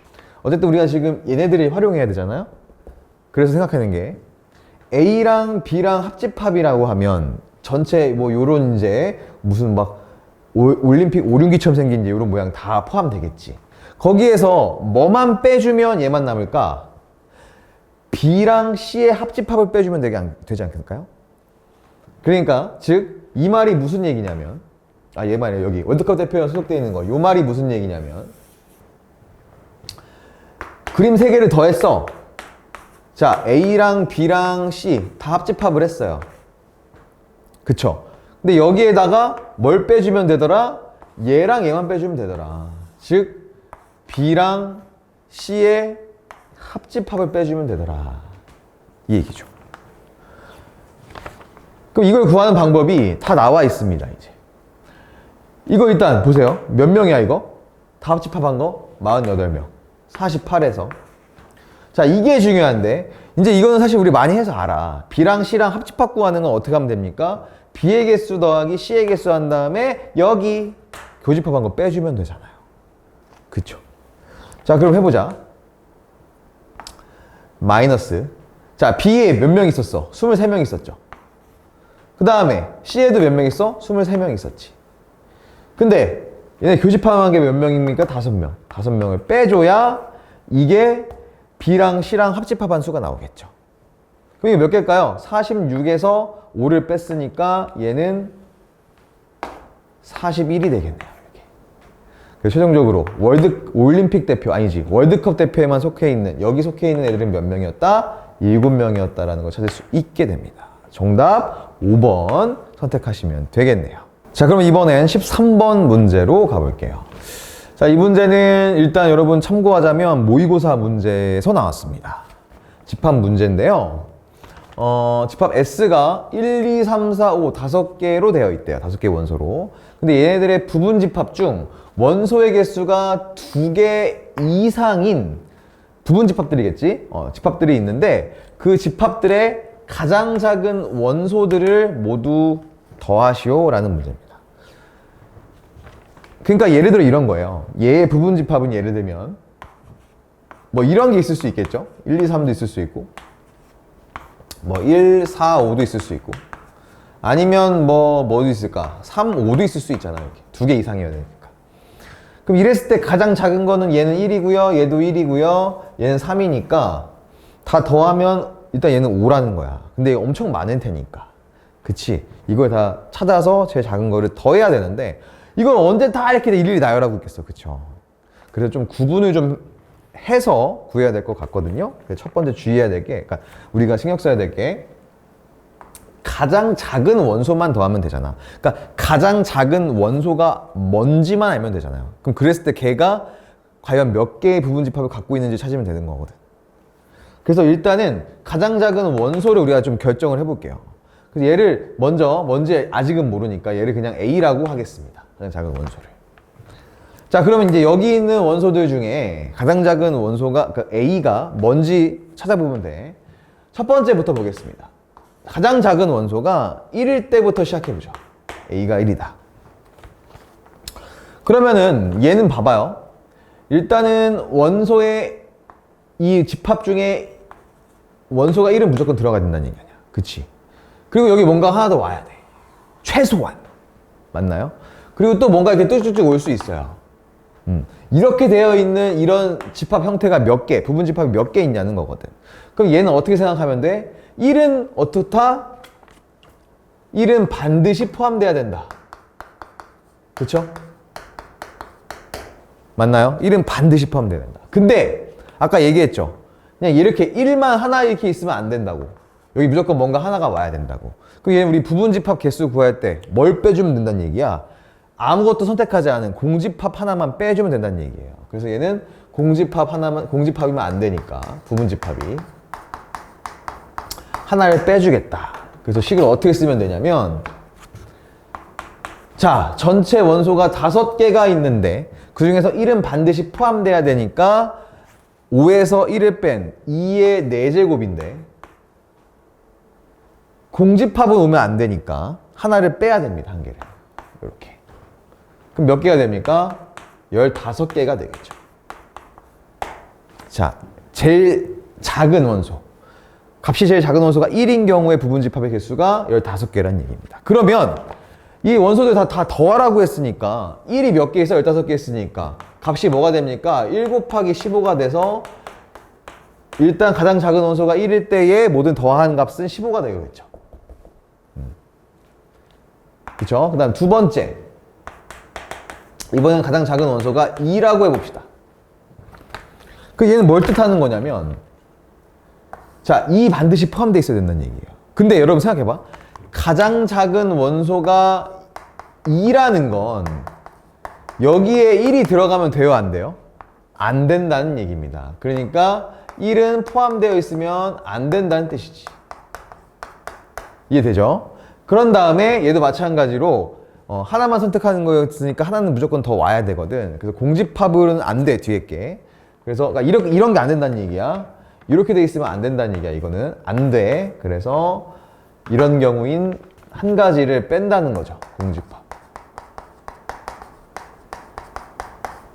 어쨌든 우리가 지금 얘네들이 활용해야 되잖아요. 그래서 생각하는 게 A랑 B랑 합집합이라고 하면 전체 뭐 요런 이제 무슨 막 올림픽 오륜기처럼 생긴 이제 요런 모양 다 포함되겠지. 거기에서 뭐만 빼주면 얘만 남을까? B랑 C의 합집합을 빼주면 되지 않을까요? 그러니까 즉 이 말이 무슨 얘기냐면, 얘 말이에요. 여기 월드컵 대표에 소속되어 있는 거, 요 말이 무슨 얘기냐면, 그림 3개를 더했어. 자, A랑 B랑 C 다 합집합을 했어요. 그쵸? 근데 여기에다가 뭘 빼주면 되더라? 얘랑 얘만 빼주면 되더라. 즉 B랑 C의 합집합을 빼주면 되더라. 이 얘기죠. 그럼 이걸 구하는 방법이 다 나와 있습니다. 이제 이거 일단 보세요. 몇 명이야 이거? 다 합집합한 거? 48명. 48에서. 자, 이게 중요한데 이제 이거는 사실 우리 많이 해서 알아. B랑 C랑 합집합 구하는 건 어떻게 하면 됩니까? B의 개수 더하기 C의 개수 한 다음에 여기 교집합한 거 빼주면 되잖아요. 그쵸? 자, 그럼 해보자. 마이너스. 자, B에 몇 명 있었어? 23명 있었죠. 그 다음에 C에도 몇 명 있어? 23명 있었지. 근데 얘네 교집합한 게 몇 명입니까? 5명. 5명을 빼줘야 이게 B랑 C랑 합집합한 수가 나오겠죠. 그럼 이게 몇 개일까요? 46에서 5를 뺐으니까 얘는 41이 되겠네요. 이렇게. 그래서 최종적으로 올림픽 대표, 아니지, 월드컵 대표에만 속해 있는, 여기 속해 있는 애들은 몇 명이었다? 7명이었다라는 걸 찾을 수 있게 됩니다. 정답 5번 선택하시면 되겠네요. 자, 그럼 이번엔 13번 문제로 가볼게요. 자, 이 문제는 일단 여러분 참고하자면 모의고사 문제에서 나왔습니다. 집합 문제인데요. 집합 S가 1, 2, 3, 4, 5 5개로 되어 있대요. 5개 원소로. 근데 얘네들의 부분 집합 중 원소의 개수가 2개 이상인 부분 집합들이겠지? 집합들이 있는데 그 집합들의 가장 작은 원소들을 모두 더하시오 라는 문제입니다. 그러니까 예를 들어 이런 거예요. 얘의 부분 집합은 예를 들면 뭐 이런 게 있을 수 있겠죠? 1, 2, 3도 있을 수 있고 뭐 1, 4, 5도 있을 수 있고 아니면 뭐도 있을까? 3, 5도 있을 수 있잖아요. 이렇게 2개 이상이어야 되니까. 그럼 이랬을 때 가장 작은 거는 얘는 1이고요. 얘도 1이고요. 얘는 3이니까 다 더하면 일단 얘는 5라는 거야. 근데 엄청 많을 테니까. 그치? 이걸 다 찾아서 제일 작은 거를 더해야 되는데 이걸 언제 다 이렇게 일일이 나열하고 있겠어. 그쵸? 그래서 좀 구분을 좀 해서 구해야 될 것 같거든요. 첫 번째 주의해야 될 게, 그러니까 우리가 신경 써야 될 게 가장 작은 원소만 더하면 되잖아. 그러니까 가장 작은 원소가 뭔지만 알면 되잖아요. 그럼 그랬을 때 걔가 과연 몇 개의 부분 집합을 갖고 있는지 찾으면 되는 거거든. 그래서 일단은 가장 작은 원소를 우리가 좀 결정을 해볼게요. 그래서 얘를 뭔지 아직은 모르니까 얘를 그냥 A라고 하겠습니다. 가장 작은 원소를. 자, 그러면 이제 여기 있는 원소들 중에 가장 작은 원소가, 그러니까 A가 뭔지 찾아보면 돼. 첫 번째부터 보겠습니다. 가장 작은 원소가 1일 때부터 시작해보죠. A가 1이다. 그러면은 얘는 봐봐요. 일단은 원소의 이 집합 중에 원소가 1은 무조건 들어가야 된다는 얘기 아니야. 그치? 그리고 여기 뭔가 하나 더 와야 돼. 최소한. 맞나요? 그리고 또 뭔가 이렇게 뚝뚝뚝 올 수 있어요. 이렇게 되어 있는 이런 집합 형태가 몇 개, 부분 집합이 몇 개 있냐는 거거든. 그럼 얘는 어떻게 생각하면 돼? 1은 어떻다? 1은 반드시 포함돼야 된다. 그쵸? 맞나요? 1은 반드시 포함돼야 된다. 근데 아까 얘기했죠. 그냥 이렇게 1만 하나 이렇게 있으면 안 된다고. 여기 무조건 뭔가 하나가 와야 된다고. 그럼 얘는 우리 부분 집합 개수 구할 때 뭘 빼주면 된다는 얘기야? 아무것도 선택하지 않은 공집합 하나만 빼주면 된다는 얘기예요. 그래서 얘는 공집합 하나만, 공집합이면 안 되니까 부분 집합이 하나를 빼주겠다. 그래서 식을 어떻게 쓰면 되냐면, 자, 전체 원소가 5개가 있는데 그 중에서 1은 반드시 포함돼야 되니까 5에서 1을 뺀 2의 4제곱인데 공집합은 오면 안 되니까 하나를 빼야 됩니다. 한 개를. 이렇게. 그럼 몇 개가 됩니까? 15개가 되겠죠. 자, 제일 작은 원소. 값이 제일 작은 원소가 1인 경우에 부분 집합의 개수가 15개라는 얘기입니다. 그러면 이 원소들 다 더하라고 했으니까 1이 몇 개 있어? 15개 했으니까 값이 뭐가 됩니까? 1 곱하기 15가 돼서 일단 가장 작은 원소가 1일 때의 모든 더한 값은 15가 되겠죠. 그쵸? 그 다음 두 번째. 이번엔 가장 작은 원소가 2라고 해봅시다. 그 얘는 뭘 뜻하는 거냐면, 자, 2 반드시 포함되어 있어야 된다는 얘기예요. 근데 여러분 생각해봐. 가장 작은 원소가 2라는 건 여기에 1이 들어가면 돼요, 안 돼요? 안 된다는 얘기입니다. 그러니까 1은 포함되어 있으면 안 된다는 뜻이지. 이해되죠? 그런 다음에 얘도 마찬가지로 하나만 선택하는 거였으니까 하나는 무조건 더 와야 되거든. 그래서 공집합은 안 돼, 뒤에 게. 그래서 그러니까 이런 게 안 된다는 얘기야. 이렇게 돼 있으면 안 된다는 얘기야. 이거는 안 돼. 그래서 이런 경우인 한 가지를 뺀다는 거죠. 공집합.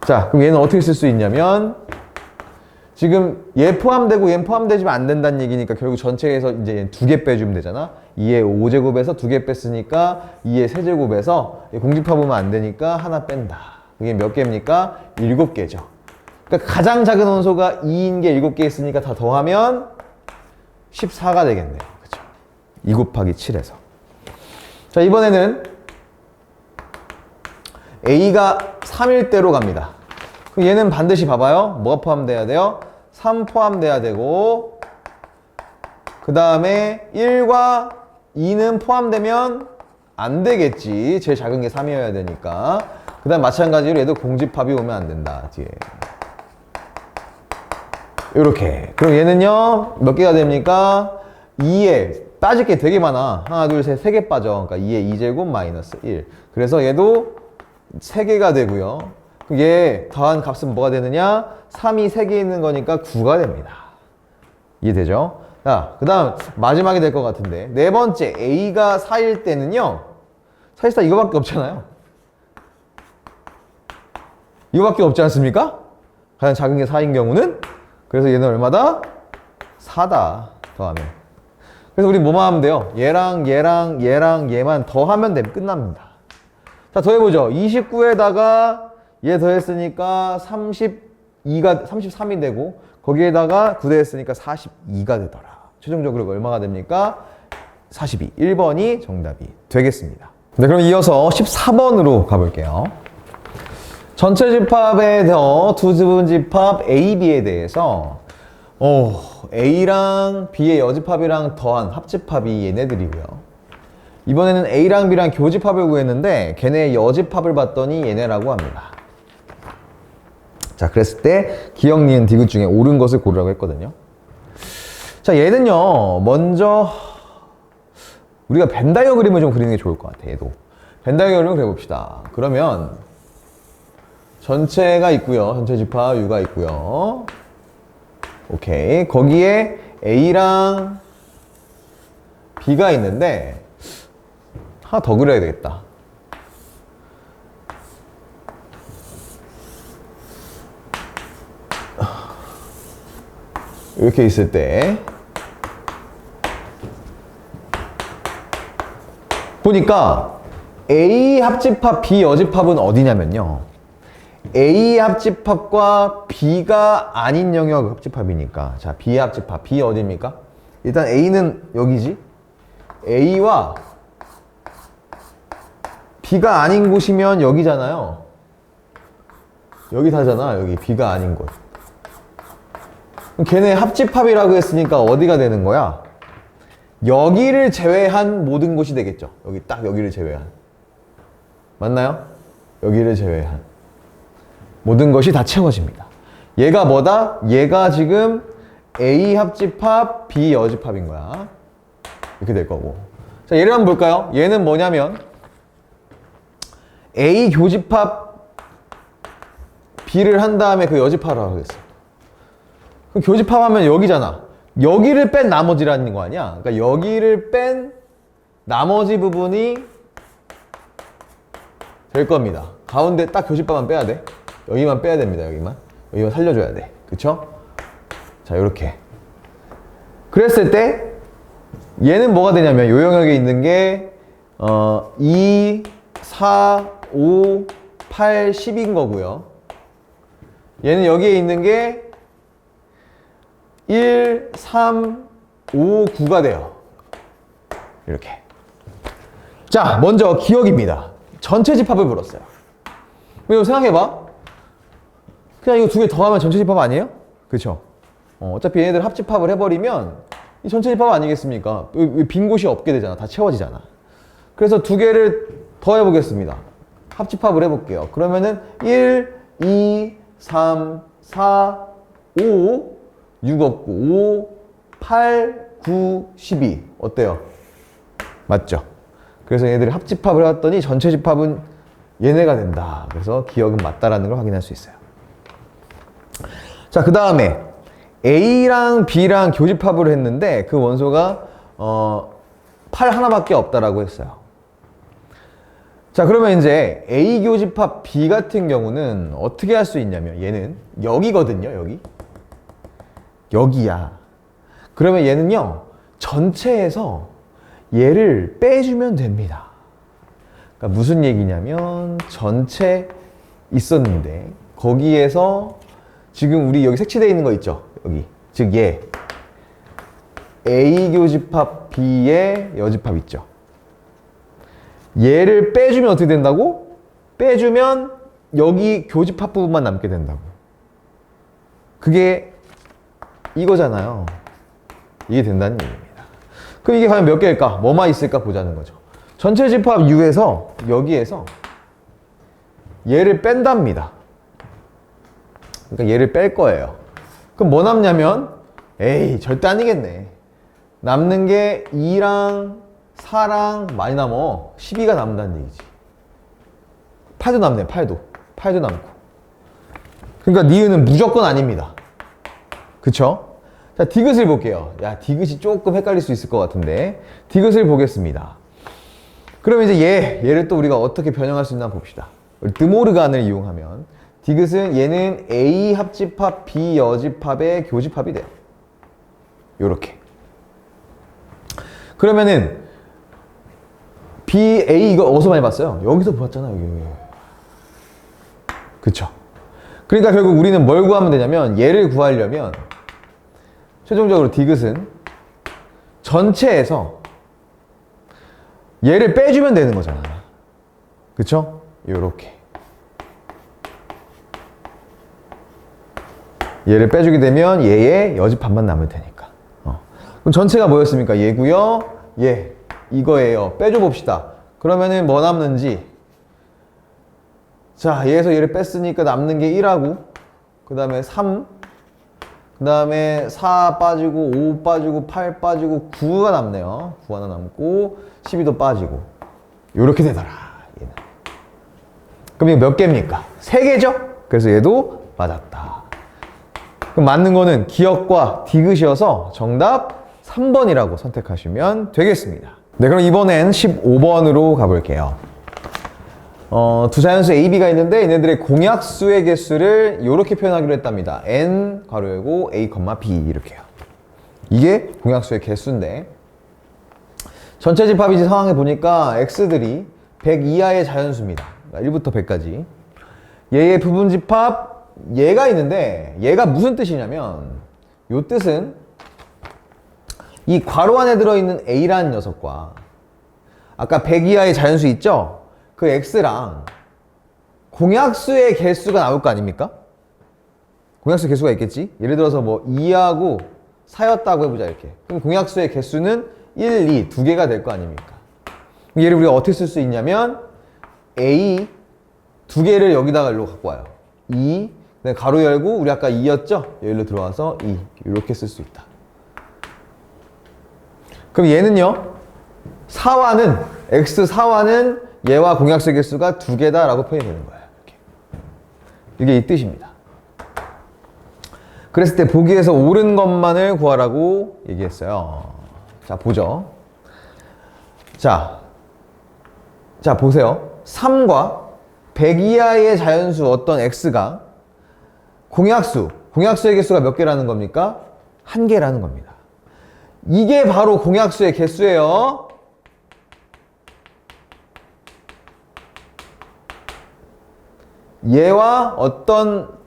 자, 그럼 얘는 어떻게 쓸 수 있냐면, 지금 얘 포함되고 얘 포함되지면 안 된다는 얘기니까 결국 전체에서 이제 얘 2개 빼주면 되잖아. 2의 5제곱에서 2개 뺐으니까 2의 세제곱에서 공집합하면 안 되니까 하나 뺀다. 이게 몇 개입니까? 7개죠. 그러니까 가장 작은 원소가 2인 게 7개 있으니까 다 더하면 14가 되겠네요. 그쵸? 2 곱하기 7에서. 자, 이번에는 A가 3일 대로 갑니다. 그럼 얘는 반드시 봐봐요. 뭐가 포함돼야 돼요? 3 포함돼야 되고, 그 다음에 1과 2는 포함되면 안 되겠지. 제일 작은 게 3이어야 되니까. 그 다음 마찬가지로 얘도 공집합이 오면 안 된다. 뒤에. 요렇게. 그럼 얘는요, 몇 개가 됩니까? 2에 빠질 게 되게 많아. 하나, 둘, 셋, 3개 빠져. 그러니까 2의 2제곱 마이너스 1. 그래서 얘도 3개가 되고요. 그럼 얘 더한 값은 뭐가 되느냐? 3이 3개 있는 거니까 9가 됩니다. 이해되죠? 자, 그 다음 마지막이 될 것 같은데, 네 번째 A가 4일 때는요, 사실상 이거밖에 없잖아요. 이거밖에 없지 않습니까? 가장 작은 게 4인 경우는. 그래서 얘는 얼마다? 4다 더하면. 그래서 우리 뭐만 하면 돼요? 얘랑 얘랑 얘랑 얘만 더하면 되면 끝납니다. 자, 더해보죠. 29에다가 얘 더했으니까 33이 되고, 거기에다가 9 더했으니까 42가 되더라. 최종적으로 얼마가 됩니까? 42. 1번이 정답이 되겠습니다. 네, 그럼 이어서 14번으로 가볼게요. 전체 집합에 더 두 부분 집합 A, B에 대해서 A랑 B의 여집합이랑 더한 합집합이 얘네들이고요. 이번에는 A랑 B랑 교집합을 구했는데 걔네의 여집합을 봤더니 얘네라고 합니다. 자, 그랬을 때 기억, 니은, 디귿 중에 옳은 것을 고르라고 했거든요. 자, 얘는요, 먼저 우리가 벤 다이어그램을 좀 그리는 게 좋을 것 같아. 얘도 벤 다이어그램을 그려봅시다. 그러면 전체가 있고요. 전체 집합 U가 있고요. 오케이. 거기에 A랑 B가 있는데 하나 더 그려야 되겠다. 이렇게 있을 때 보니까 A 합집합, B 여집합은 어디냐면요. A 합집합과 B가 아닌 영역 합집합이니까. 자, B 합집합. B 어디입니까? 일단 A는 여기지. A와 B가 아닌 곳이면 여기잖아요. 여기 다잖아. 여기 B가 아닌 곳. 그럼 걔네 합집합이라고 했으니까 어디가 되는 거야? 여기를 제외한 모든 곳이 되겠죠. 여기 딱 여기를 제외한. 맞나요? 여기를 제외한 모든 것이 다 채워집니다. 얘가 뭐다? 얘가 지금 A 합집합, B 여집합인 거야. 이렇게 될 거고. 자, 예를 한번 볼까요? 얘는 뭐냐면 A 교집합 B를 한 다음에 그 여집합을 하겠어. 그럼 교집합하면 여기잖아. 여기를 뺀 나머지라는 거 아니야? 그러니까 여기를 뺀 나머지 부분이 될 겁니다. 가운데 딱 교집합만 빼야 돼. 여기만 빼야 됩니다. 여기만 살려줘야 돼. 그쵸? 자, 요렇게 그랬을 때 얘는 뭐가 되냐면 요 영역에 있는 게 2, 4, 5, 8, 10인 거고요. 얘는 여기에 있는 게 1, 3, 5, 9가 돼요. 이렇게. 자, 먼저 기억입니다. 전체 집합을 물었어요. 이거 생각해봐. 그냥 이거 두 개 더하면 전체 집합 아니에요? 그쵸? 어차피 얘네들 합집합을 해버리면 이 전체 집합 아니겠습니까? 빈 곳이 없게 되잖아. 다 채워지잖아. 그래서 두 개를 더 해보겠습니다. 합집합을 해볼게요. 그러면은 1, 2, 3, 4, 5, 6 없고 5, 8, 9, 12 어때요? 맞죠? 그래서 얘네들이 합집합을 해왔더니 전체 집합은 얘네가 된다. 그래서 기억은 맞다라는 걸 확인할 수 있어요. 자, 그 다음에 A랑 B랑 교집합을 했는데 그 원소가 8 하나밖에 없다라고 했어요. 자, 그러면 이제 A 교집합 B 같은 경우는 어떻게 할 수 있냐면 얘는 여기거든요. 여기야. 그러면 얘는요 전체에서 얘를 빼주면 됩니다. 그러니까 무슨 얘기냐면 전체 있었는데 거기에서 지금 우리 여기 색칠되어 있는 거 있죠? 여기. 즉 얘 A 교집합 B의 여집합 있죠? 얘를 빼주면 어떻게 된다고? 빼주면 여기 교집합 부분만 남게 된다고. 그게 이거잖아요. 이게 된다는 얘기입니다. 그럼 이게 과연 몇 개일까? 뭐만 있을까 보자는 거죠. 전체 집합 U에서 여기에서 얘를 뺀답니다. 그러니까 얘를 뺄 거예요. 그럼 뭐 남냐면 에이 절대 아니겠네. 남는 게 2랑 4랑 많이 남어. 12가 남는다는 얘기지. 8도 남네. 8도 남고. 그러니까 니은은 무조건 아닙니다. 그쵸? 자, 디귿을 볼게요. 야, 디귿이 조금 헷갈릴 수 있을 것 같은데 디귿을 보겠습니다. 그럼 이제 얘를 또 우리가 어떻게 변형할 수 있나 봅시다. 드모르간을 이용하면 디귿은 얘는 A 합집합 B 여집합의 교집합이 돼요. 요렇게. 그러면은 B, A 이거 어디서 많이 봤어요? 여기서 봤잖아. 여기. 그쵸? 그러니까 결국 우리는 뭘 구하면 되냐면 얘를 구하려면 최종적으로 디귿은 전체에서 얘를 빼주면 되는 거잖아. 그쵸? 요렇게. 얘를 빼주게 되면 얘의 여집합만 남을 테니까. 그럼 전체가 뭐였습니까? 얘고요. 얘. 이거예요. 빼줘 봅시다. 그러면은 뭐 남는지. 자, 얘에서 얘를 뺐으니까 남는 게 1하고, 그 다음에 3, 그 다음에 4 빠지고, 5 빠지고, 8 빠지고, 9가 남네요. 9 하나 남고, 12도 빠지고. 요렇게 되더라. 얘는. 그럼 이거 몇 개입니까? 3개죠? 그래서 얘도 맞았다. 그럼 맞는 거는 기역과 디귿이어서 정답 3번이라고 선택하시면 되겠습니다. 네, 그럼 이번엔 15번으로 가볼게요. 두 자연수 A, B가 있는데 얘네들의 공약수의 개수를 이렇게 표현하기로 했답니다. N 괄호 열고 A, B 이렇게요. 이게 공약수의 개수인데 전체 집합이지 상황에 보니까 x들이 100 이하의 자연수입니다. 1부터 100까지. 얘의 부분 집합 얘가 있는데 얘가 무슨 뜻이냐면 요 뜻은 이 괄호 안에 들어있는 a라는 녀석과 아까 100 이하의 자연수 있죠? 그 x랑 공약수의 개수가 나올 거 아닙니까? 공약수 개수가 있겠지? 예를 들어서 뭐 2하고 4였다고 해보자 이렇게. 그럼 공약수의 개수는 1, 2 두 개가 될 거 아닙니까? 얘를 우리가 어떻게 쓸 수 있냐면 a 두 개를 여기다가 일로 갖고 와요. 2 가로 열고 우리 아까 2였죠? 여기로 들어와서 2 이렇게 쓸 수 있다. 그럼 얘는요 4와는 x4와는 얘와 공약수의 개수가 두 개다 라고 표현이 되는 거예요. 이게 이 뜻입니다. 그랬을 때 보기에서 옳은 것만을 구하라고 얘기했어요. 자, 보죠. 자, 보세요. 3과 100 이하의 자연수 어떤 x가 공약수의 개수가 몇 개라는 겁니까? 1개라는 겁니다. 이게 바로 공약수의 개수예요. 얘와 어떤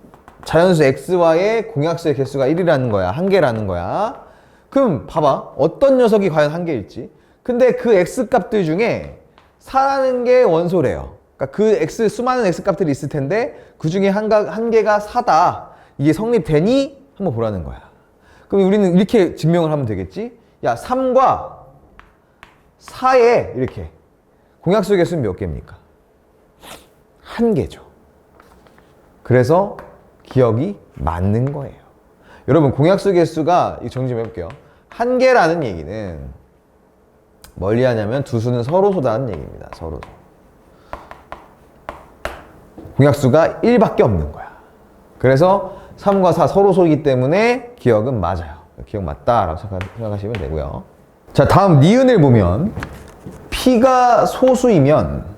자연수 x와의 공약수의 개수가 1이라는 거야. 1개라는 거야. 그럼 봐봐. 어떤 녀석이 과연 1개일지. 근데 그 x값들 중에 4라는 게 원소래요. 그러니까 그 x 수많은 x값들이 있을 텐데 그 중에 한 개가 4다. 이게 성립되니 한번 보라는 거야. 그럼 우리는 이렇게 증명을 하면 되겠지. 야, 3과 4의 이렇게 공약수의 개수는 몇 개입니까? 1개죠. 그래서 기억이 맞는 거예요. 여러분 공약수 개수가 정리 좀 해볼게요. 1개라는 얘기는 뭘 이해하냐면 두 수는 서로소다는 얘기입니다. 서로소. 공약수가 1밖에 없는 거야. 그래서 3과 4 서로소이기 때문에 기억은 맞아요. 기억 맞다라고 생각하시면 되고요. 자, 다음 니은을 보면 P가 소수이면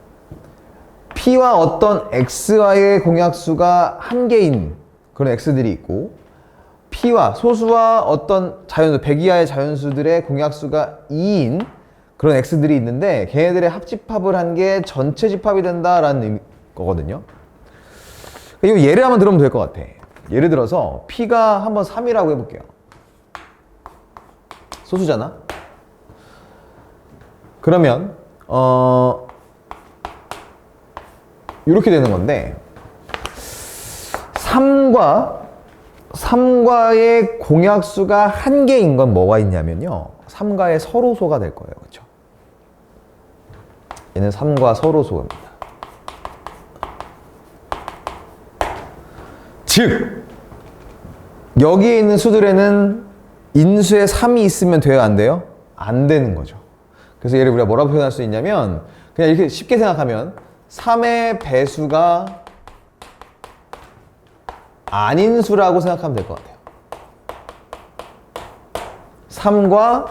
P와 어떤 X와의 공약수가 1개인 그런 X들이 있고 P와 소수와 어떤 자연수, 100 이하의 자연수들의 공약수가 2인 그런 X들이 있는데 걔네들의 합집합을 한 게 전체 집합이 된다라는 거거든요. 이거 예를 한번 들으면 될 것 같아. 예를 들어서 P가 한번 3이라고 해볼게요. 소수잖아? 그러면 이렇게 되는 건데 3과의 공약수가 1개인 건 뭐가 있냐면요 3과의 서로소가 될 거예요. 그렇죠? 얘는 3과 서로소입니다. 즉 여기에 있는 수들에는 인수에 3이 있으면 돼요? 안 돼요? 안 되는 거죠. 그래서 얘를 우리가 뭐라고 표현할 수 있냐면 그냥 이렇게 쉽게 생각하면 3의 배수가 아닌 수라고 생각하면 될 것 같아요. 3과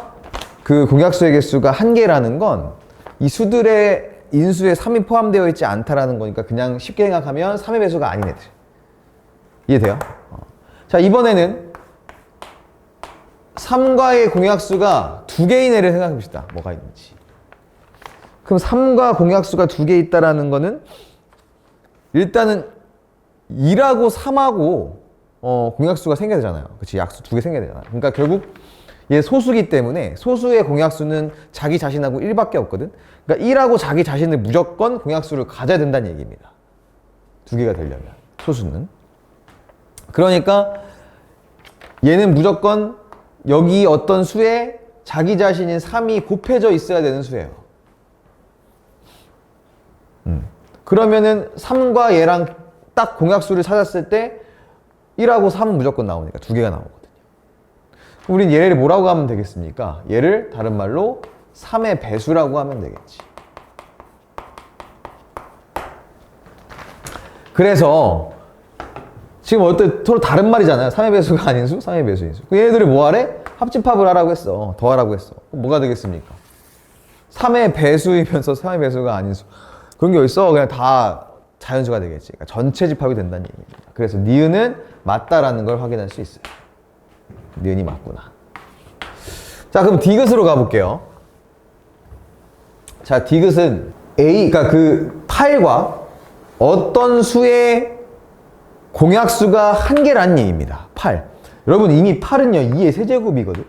그 공약수의 개수가 1개라는 건 이 수들의 인수에 3이 포함되어 있지 않다라는 거니까 그냥 쉽게 생각하면 3의 배수가 아닌 애들. 이해돼요? 자, 이번에는 3과의 공약수가 2개인 애를 생각해 봅시다. 뭐가 있는지. 그럼 3과 공약수가 2개 있다라는 거는 일단은 2하고 3하고 공약수가 생겨야 되잖아요. 그치? 약수 2개 생겨야 되잖아요. 그러니까 결국 얘 소수기 때문에 소수의 공약수는 자기 자신하고 1밖에 없거든. 그러니까 1하고 자기 자신을 무조건 공약수를 가져야 된다는 얘기입니다. 2개가 되려면 소수는. 그러니까 얘는 무조건 여기 어떤 수에 자기 자신인 3이 곱해져 있어야 되는 수예요. 그러면은 3과 얘랑 딱 공약수를 찾았을 때 1하고 3은 무조건 나오니까 2개가 나오거든요. 우린 얘를 뭐라고 하면 되겠습니까? 얘를 다른 말로 3의 배수라고 하면 되겠지. 그래서 지금 어때 서로 다른 말이잖아요. 3의 배수가 아닌 수, 3의 배수인 수. 얘네들이 뭐 하래? 합집합을 하라고 했어. 더하라고 했어. 그럼 뭐가 되겠습니까? 3의 배수이면서 3의 배수가 아닌 수. 그런 게 어딨어? 그냥 다 자연수가 되겠지. 그러니까 전체 집합이 된다는 얘기입니다. 그래서 니은은 맞다라는 걸 확인할 수 있어요. 니은이 맞구나. 자, 그럼 디귿으로 가볼게요. 자, 디귿은 A, 그러니까 그 8과 어떤 수의 공약수가 한 개라는 얘기입니다. 8. 여러분 이미 8은요 2의 세제곱이거든.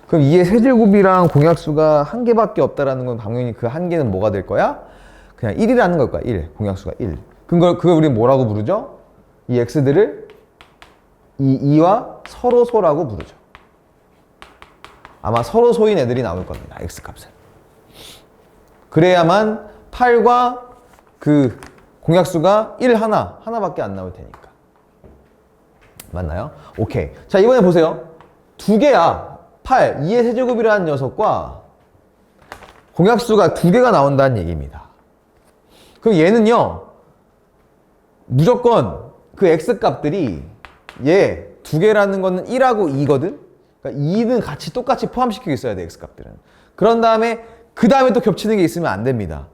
그럼 2의 세제곱이랑 공약수가 한 개밖에 없다라는 건 당연히 그 한 개는 뭐가 될 거야? 그냥 1이라는 걸 거야. 1. 공약수가 1. 그걸 우리는 뭐라고 부르죠? 이 x들을 이 2와 서로소라고 부르죠. 아마 서로소인 애들이 나올 겁니다. x값은. 그래야만 8과 그 공약수가 1 하나밖에 안 나올 테니까. 맞나요? 오케이. 자, 이번에 보세요. 두 개야. 8, 2의 세제곱이라는 녀석과 공약수가 두 개가 나온다는 얘기입니다. 그럼 얘는요, 무조건 그 x값들이 얘 두 개라는 거는 1하고 2거든? 그러니까 2는 같이 똑같이 포함시키고 있어야 돼, x값들은. 그런 다음에 그 다음에 또 겹치는 게 있으면 안 됩니다.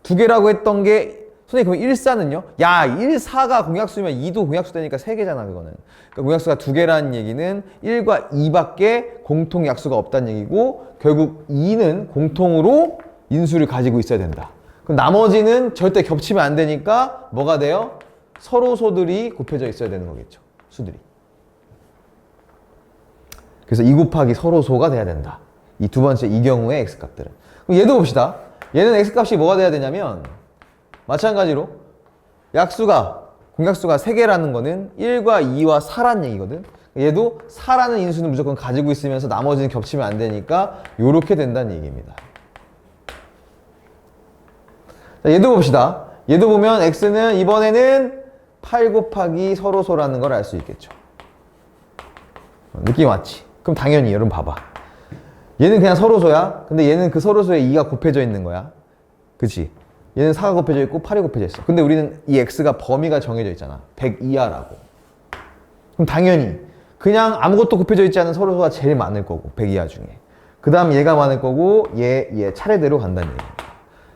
두 개라고 했던 게 선생님 그럼 1사는요? 야, 1사가 공약수면 2도 공약수 되니까 3개잖아 그거는. 그러니까 공약수가 2개라는 얘기는 1과 2밖에 공통 약수가 없다는 얘기고 결국 2는 공통으로 인수를 가지고 있어야 된다. 그럼 나머지는 절대 겹치면 안 되니까 뭐가 돼요? 서로소들이 곱해져 있어야 되는 거겠죠. 수들이. 그래서 2 곱하기 서로소가 돼야 된다. 이 두 번째 이 경우의 x값들은. 그럼 얘도 봅시다. 얘는 x값이 뭐가 돼야 되냐면 마찬가지로 공약수가 3개라는 거는 1과 2와 4란 얘기거든. 얘도 4라는 인수는 무조건 가지고 있으면서 나머지는 겹치면 안 되니까 요렇게 된다는 얘기입니다. 자, 얘도 봅시다. 얘도 보면 x는 이번에는 8 곱하기 서로소라는 걸 알 수 있겠죠. 느낌 왔지? 그럼 당연히 여러분 봐봐. 얘는 그냥 서로소야. 근데 얘는 그 서로소에 2가 곱해져 있는 거야. 그치? 얘는 4가 곱해져 있고 8이 곱해져 있어. 근데 우리는 이 x가 범위가 정해져 있잖아. 100 이하라고. 그럼 당연히 그냥 아무것도 곱해져 있지 않은 서로소가 제일 많을 거고 100 이하 중에. 그 다음 얘가 많을 거고 얘 차례대로 간다는 얘기입니다.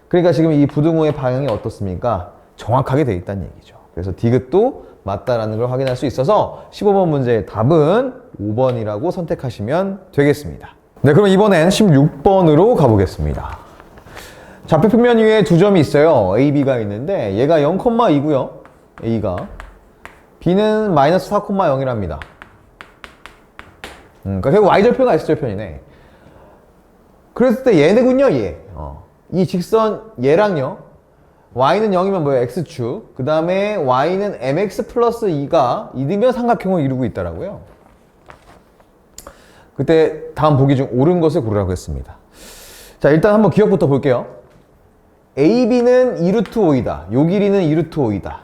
그러니까 지금 이 부등호의 방향이 어떻습니까? 정확하게 돼 있다는 얘기죠. 그래서 디귿도 맞다라는 걸 확인할 수 있어서 15번 문제의 답은 5번이라고 선택하시면 되겠습니다. 네, 그럼 이번엔 16번으로 가보겠습니다. 좌표 평면 위에 두 점이 있어요. A, B가 있는데 얘가 0,2고요. A가. B는 마이너스 4,0이랍니다. 그러니까 결국 Y절편과 X절편이네. 그랬을 때 얘네군요, 얘. 이 직선 얘랑요. Y는 0이면 뭐예요? X축. 그 다음에 Y는 MX 플러스 2가 이등변 삼각형을 이루고 있다라고요. 그때 다음 보기 중 옳은 것을 고르라고 했습니다. 자, 일단 한번 기억부터 볼게요. AB는 2루트 5이다. 요 길이는 2루트 5이다.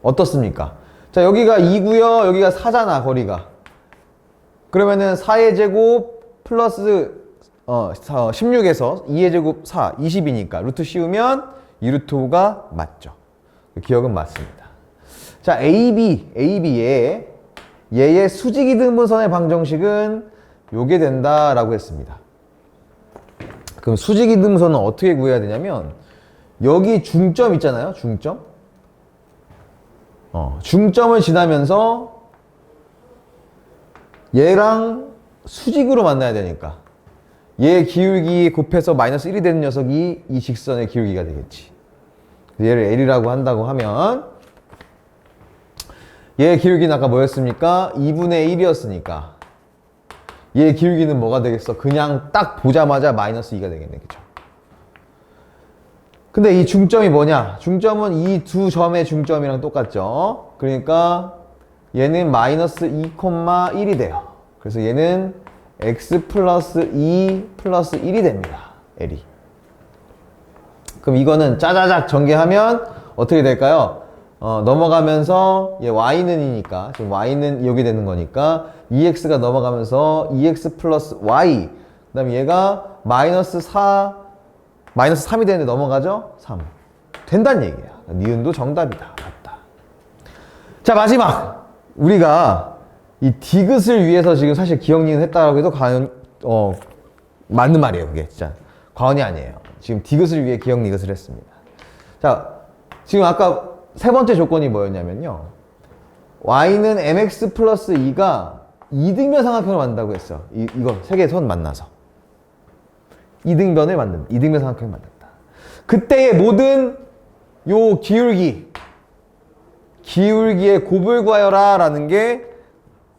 어떻습니까? 자, 여기가 2고요. 여기가 4잖아, 거리가. 그러면은 4의 제곱 플러스 16에서 2의 제곱 4, 20이니까 루트 씌우면 2루트 5가 맞죠. 기억은 맞습니다. 자, 얘의 수직이등분선의 방정식은 요게 된다라고 했습니다. 그럼 수직이등분선은 어떻게 구해야 되냐면 여기 중점 있잖아요. 중점. 중점을 지나면서 얘랑 수직으로 만나야 되니까 얘 기울기 곱해서 마이너스 1이 되는 녀석이 이 직선의 기울기가 되겠지. 얘를 L이라고 한다고 하면 얘 기울기는 아까 뭐였습니까? 2분의 1이었으니까 얘 기울기는 뭐가 되겠어? 그냥 딱 보자마자 마이너스 2가 되겠네. 그쵸? 근데 이 중점이 뭐냐? 중점은 이 두 점의 중점이랑 똑같죠? 그러니까 얘는 마이너스 2,1이 돼요. 그래서 얘는 x 플러스 2 플러스 1이 됩니다. L이. 그럼 이거는 짜자작 전개하면 어떻게 될까요? 넘어가면서 얘 y는이니까 지금 y는 여기 되는 거니까 2x가 넘어가면서 2x 플러스 y 그 다음에 얘가 마이너스 3이 되는데 넘어가죠? 3 된다는 얘기야. 니은도 정답이다. 맞다. 자, 마지막 우리가 이 디귿을 위해서 지금 사실 기억 니은 했다고 해도 과연 맞는 말이에요. 그게 진짜 과언이 아니에요. 지금 디귿을 위해 기억 니귿을 했습니다. 자, 지금 아까 세 번째 조건이 뭐였냐면요. y는 mx 플러스 2가 이등변 삼각형을 만든다고 했어요. 이거 세 개의 선 만나서 이등변을 만든다. 이등변 삼각형을 만든다. 그때의 모든 요 기울기의 곱을 구하여라 라는 게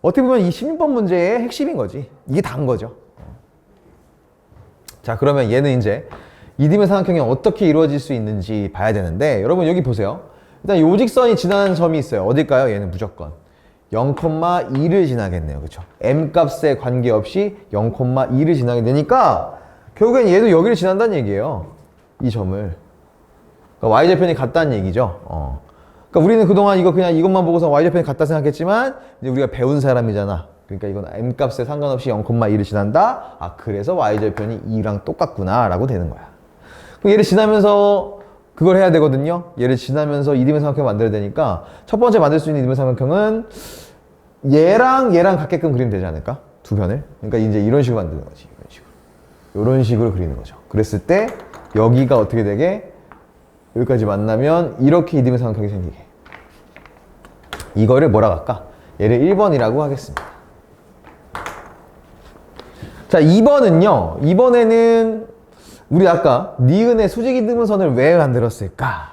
어떻게 보면 이 16번 문제의 핵심인 거지. 이게 다인 거죠. 자, 그러면 얘는 이제 이등변 삼각형이 어떻게 이루어질 수 있는지 봐야 되는데, 여러분 여기 보세요. 일단 요직선이 지나는 점이 있어요. 어딜까요? 얘는 무조건 0,2를 지나겠네요. 그쵸? m 값에 관계없이 0,2를 지나게 되니까 결국엔 얘도 여기를 지난다는 얘기예요. 이 점을. 그러니까 y절편이 같다는 얘기죠. 그러니까 우리는 그동안 이것만 보고서 y절편이 같다 생각했지만, 이제 우리가 배운 사람이잖아. 그러니까 이건 m 값에 상관없이 0,2를 지난다. 아, 그래서 y절편이 2랑 똑같구나 라고 되는 거야. 그럼 얘를 지나면서 그걸 해야 되거든요. 얘를 지나면서 이등변 삼각형을 만들어야 되니까 첫 번째 만들 수 있는 이등변 삼각형은 얘랑 같게끔 그리면 되지 않을까? 두 변을. 그러니까 이제 이런 식으로 만드는 거지. 이런 식으로 그리는 거죠. 그랬을 때 여기가 어떻게 되게, 여기까지 만나면 이렇게 이등변 삼각형이 생기게. 이거를 뭐라고 할까? 얘를 1번이라고 하겠습니다. 자, 2번은요. 2번에는 우리 아까 니은의 수직이등분선을 왜 만들었을까?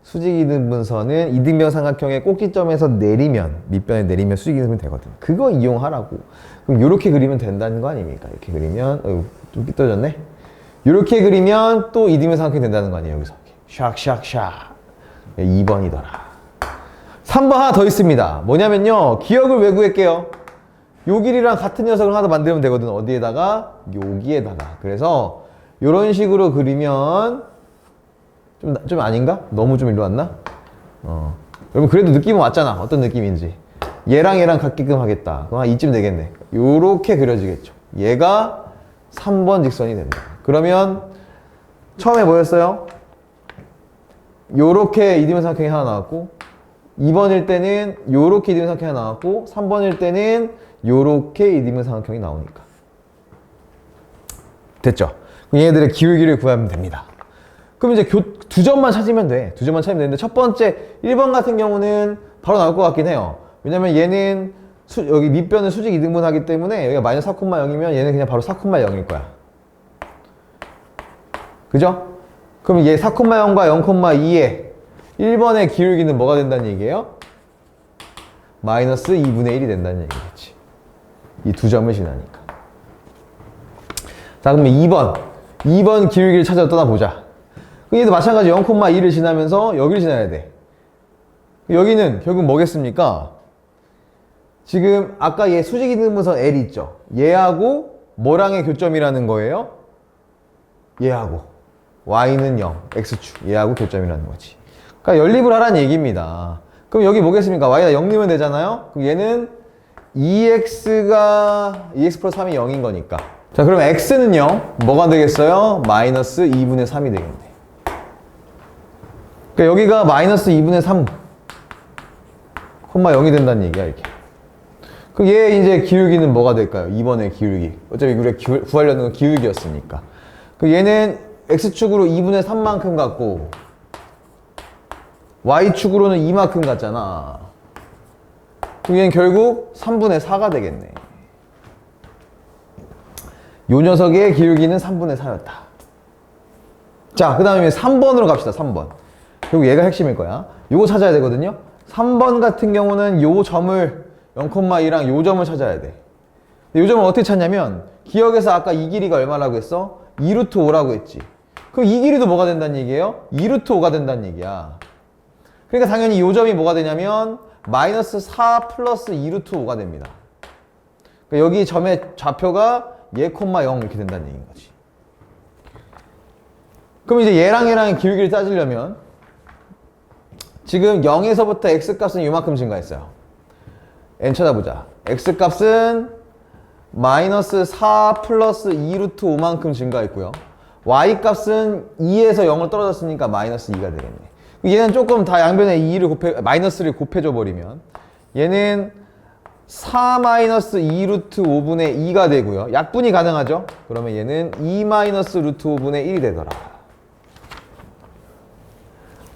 수직이등분선은 이등변 삼각형의 꼭지점에서 내리면, 밑변에 내리면 수직이등분이 되거든. 그거 이용하라고. 그럼 이렇게 그리면 된다는 거 아닙니까? 이렇게 그리면 좀 삐뚤어졌네. 이렇게 그리면 또 이등변 삼각형이 된다는 거 아니에요? 여기서 샥샥샥. 2번이더라. 3번 하나 더 있습니다. 뭐냐면요, 기억을 왜 구할게요? 요 길이랑 같은 녀석을 하나 만들면 되거든. 어디에다가? 여기에다가. 그래서 요런 식으로 그리면 좀 아닌가? 너무 좀 일로 왔나? 여러분 그래도 느낌은 왔잖아. 어떤 느낌인지. 얘랑 같게끔 하겠다. 그럼 한 이쯤 되겠네. 요렇게 그려지겠죠. 얘가 3번 직선이 된다. 그러면 처음에 뭐였어요? 요렇게 이등변 삼각형이 하나 나왔고, 2번일 때는 요렇게 이등변 삼각형이 하나 나왔고, 3번일 때는 요렇게 이등변 삼각형이 나오니까. 됐죠? 얘네들의 기울기를 구하면 됩니다. 그럼 이제 두 점만 찾으면 돼. 두 점만 찾으면 되는데, 첫 번째 1번 같은 경우는 바로 나올 것 같긴 해요. 왜냐면 얘는 여기 밑변을 수직 이등분 하기 때문에 여기가 마이너스 4,0이면 얘는 그냥 바로 4,0일 거야. 그죠? 그럼 얘 4,0과 0,2의 1번의 기울기는 뭐가 된다는 얘기예요? 마이너스 2분의 1이 된다는 얘기겠지. 이 두 점을 지나니까. 자, 그러면 2번 기울기를 찾아 떠나보자. 얘도 마찬가지 0,2를 지나면서 여기를 지나야 돼. 여기는 결국 뭐겠습니까? 지금 아까 얘 수직이등분선 L 있죠? 얘하고 뭐랑의 교점이라는 거예요? 얘하고. Y는 0, X축. 얘하고 교점이라는 거지. 그러니까 연립을 하라는 얘기입니다. 그럼 여기 뭐겠습니까? Y가 0 넣으면 되잖아요? 그럼 얘는 2x 플러스 3이 0인 거니까. 자, 그럼 x는요, 뭐가 되겠어요? 마이너스 2분의 3이 되겠네. 그러니까 여기가 마이너스 2분의 3, 0이 된다는 얘기야, 이렇게. 그럼 얘 이제 기울기는 뭐가 될까요? 2번의 기울기. 어차피 우리가 구하려는 건 기울기였으니까. 그럼 얘는 x축으로 2분의 3만큼 갖고, y축으로는 2만큼 같잖아. 그럼 얘는 결국 3분의 4가 되겠네. 요 녀석의 기울기는 3분의 4였다. 자, 그 다음에 3번으로 갑시다. 3번. 결국 얘가 핵심일 거야. 요거 찾아야 되거든요. 3번 같은 경우는 요 점을 0,2랑 요 점을 찾아야 돼. 요 점을 어떻게 찾냐면, 기억에서 아까 이 길이가 얼마라고 했어? 2루트 5라고 했지. 그럼 이 길이도 뭐가 된다는 얘기예요? 2루트 5가 된다는 얘기야. 그러니까 당연히 요 점이 뭐가 되냐면 마이너스 4 플러스 2루트 5가 됩니다. 그러니까 여기 점의 좌표가 얘, 0 이렇게 된다는 얘기인 거지. 그럼 이제 얘랑의 기울기를 따지려면 지금 0에서부터 x값은 이만큼 증가했어요. n 찾아보자. x값은 마이너스 4 플러스 2루트 5만큼 증가했고요. y값은 2에서 0을 떨어졌으니까 마이너스 2가 되겠네. 얘는 조금 다 양변에 2를 마이너스를 곱해줘 버리면 얘는 4 마이너스 2 루트 5분의 2가 되고요. 약분이 가능하죠? 그러면 얘는 2 마이너스 루트 5분의 1이 되더라.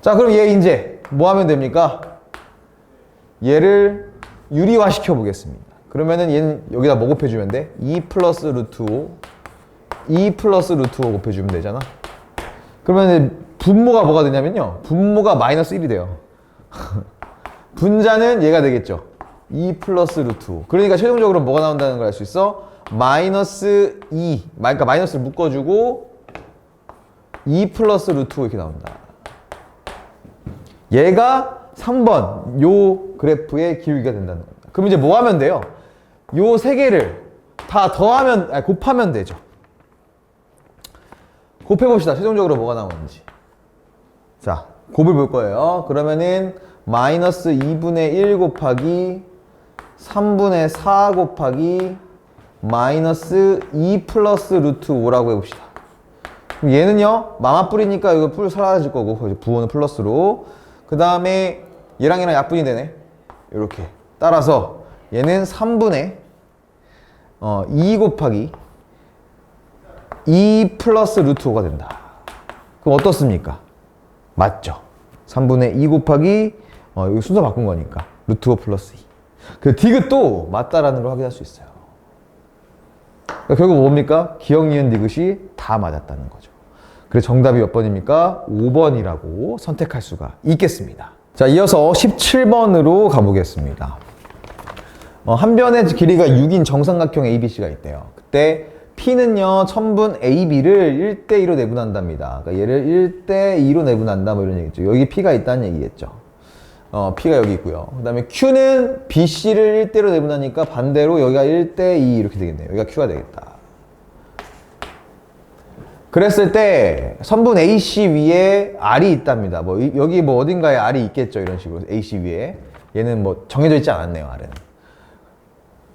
자, 그럼 얘 이제 뭐 하면 됩니까? 얘를 유리화 시켜 보겠습니다. 그러면은 얘는 여기다 뭐 곱해주면 돼? 2 플러스 루트 5 2 플러스 루트 5 곱해주면 되잖아. 그러면 분모가 뭐가 되냐면요, 분모가 마이너스 1이 돼요. 분자는 얘가 되겠죠. 2 플러스 루트 5. 그러니까 최종적으로 뭐가 나온다는 걸 알 수 있어? 마이너스 2. 그러니까 마이너스를 묶어주고 2 플러스 루트 5 이렇게 나온다. 얘가 3번 요 그래프의 기울기가 된다는 겁니다. 그럼 이제 뭐 하면 돼요? 요 세 개를 다 곱하면 되죠. 곱해봅시다. 최종적으로 뭐가 나오는지. 자, 곱을 볼 거예요. 그러면은 마이너스 2분의 1 곱하기 3분의 4 곱하기 마이너스 2 플러스 루트 5라고 해봅시다. 그럼 얘는요, 마마뿔이니까 이거 뿔 사라질 거고, 부호는 플러스로. 그 다음에 얘랑 약분이 되네. 이렇게. 따라서 얘는 3분의 2 곱하기 2 플러스 루트 5가 된다. 그럼 어떻습니까? 맞죠? 3분의 2 곱하기 여기 순서 바꾼 거니까 루트 5 플러스 2. 그 디귿도 맞다라는 걸 확인할 수 있어요. 그러니까 결국 뭡니까? 기억, 니은, 디귿이 다 맞았다는 거죠. 그래서 정답이 몇 번입니까? 5번이라고 선택할 수가 있겠습니다. 자, 이어서 17번으로 가보겠습니다. 한 변의 길이가 6인 정삼각형 ABC가 있대요. 그때 P는요, 천분 AB를 1대2로 내분한답니다. 그러니까 얘를 1대2로 내분한다, 뭐 이런 얘기죠. 여기 P가 있다는 얘기겠죠. P가 여기 있고요. 그 다음에 Q는 BC를 1대1로 내분하니까 반대로 여기가 1대2 이렇게 되겠네요. 여기가 Q가 되겠다. 그랬을 때 선분 AC 위에 R이 있답니다. 뭐 여기 뭐 어딘가에 R이 있겠죠. 이런 식으로 AC 위에. 얘는 뭐 정해져 있지 않았네요, R은.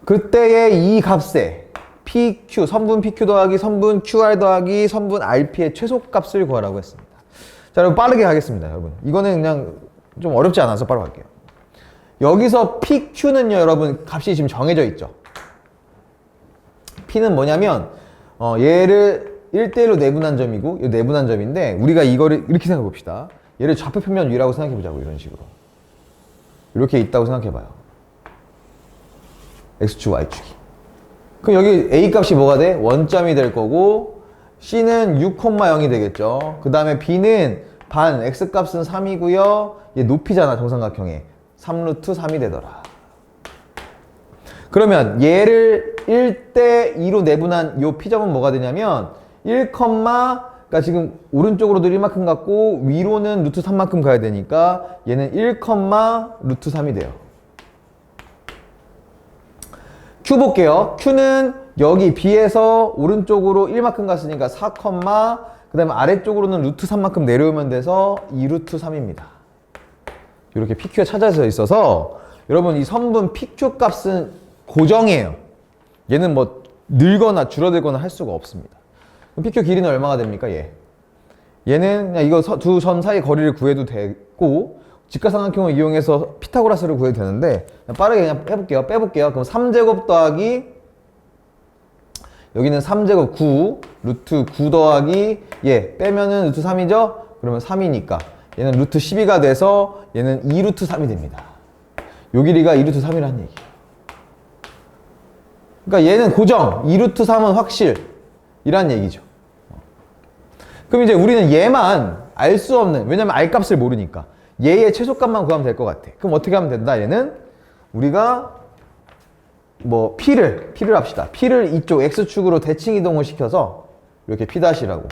그때의 이 값에 PQ, 선분 PQ 더하기 선분 QR 더하기 선분 RP의 최소값을 구하라고 했습니다. 자, 여러분 빠르게 가겠습니다, 여러분. 이거는 그냥 좀 어렵지 않아서 바로 갈게요. 여기서 PQ는요, 여러분 값이 지금 정해져 있죠. P는 뭐냐면 얘를 1대1로 내분한 점이고 이 내분한 점인데 우리가 이거를 이렇게 생각해 봅시다. 얘를 좌표평면 위라고 생각해 보자고. 이런 식으로 이렇게 있다고 생각해 봐요. X축, Y축이. 그럼 여기 A 값이 뭐가 돼? 원점이 될 거고 C는 6,0이 되겠죠. 그 다음에 B는 반, X 값은 3이고요. 얘 높이잖아, 정삼각형에. 3루트 3이 되더라. 그러면 얘를 1대2로 내분한 요 P점은 뭐가 되냐면 1, 그러니까 지금 오른쪽으로도 1만큼 갔고 위로는 루트 3만큼 가야 되니까 얘는 1, 루트 3이 돼요. Q 볼게요. Q는 여기 B에서 오른쪽으로 1만큼 갔으니까 4, 그 다음에 아래쪽으로는 루트 3만큼 내려오면 돼서 2루트 3입니다. 이렇게 PQ가 찾아져 있어서 여러분 이 선분 PQ 값은 고정이에요. 얘는 뭐 늘거나 줄어들거나 할 수가 없습니다. 그럼 PQ 길이는 얼마가 됩니까? 얘는 그냥 이거 두 점 사이 거리를 구해도 되고 직각삼각형을 이용해서 피타고라스를 구해도 되는데 빠르게 그냥 빼볼게요. 그럼 3제곱 더하기 여기는 3제곱 9 루트 9 더하기 빼면은 루트 3이죠? 그러면 3이니까 얘는 루트 12가 돼서 얘는 2루트 3이 됩니다. 요 길이가 2루트 3이라는 얘기예요. 그러니까 얘는 고정, 2루트 3은 확실 이란 얘기죠. 그럼 이제 우리는 얘만 알 수 없는, 왜냐면 R 값을 모르니까 얘의 최소값만 구하면 될 것 같아. 그럼 어떻게 하면 된다? 얘는 우리가 뭐 P를 합시다. P를 이쪽 X축으로 대칭 이동을 시켜서 이렇게 P'라고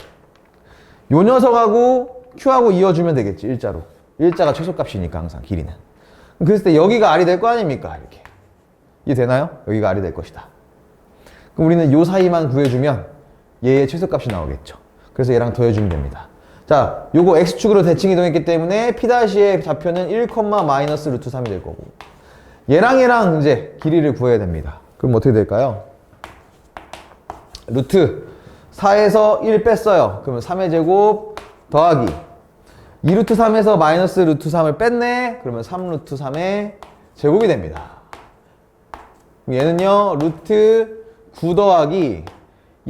요 녀석하고 Q하고 이어주면 되겠지. 일자로. 일자가 최소값이니까 항상 길이는. 그랬을 때 여기가 R이 될 거 아닙니까? 이렇게. 이해되나요? 여기가 R이 될 것이다. 그럼 우리는 요 사이만 구해주면 얘의 최소값이 나오겠죠. 그래서 얘랑 더해주면 됩니다. 자, 요거 X축으로 대칭 이동했기 때문에 P'의 좌표는 1, 마이너스 루트 3이 될 거고 얘랑 이제 길이를 구해야 됩니다. 그럼 어떻게 될까요? 루트 4에서 1 뺐어요. 그러면 3의 제곱 더하기 2루트 3에서 마이너스 루트 3을 뺐네. 그러면 3루트 3의 제곱이 됩니다. 그럼 얘는요 루트 9 더하기 9,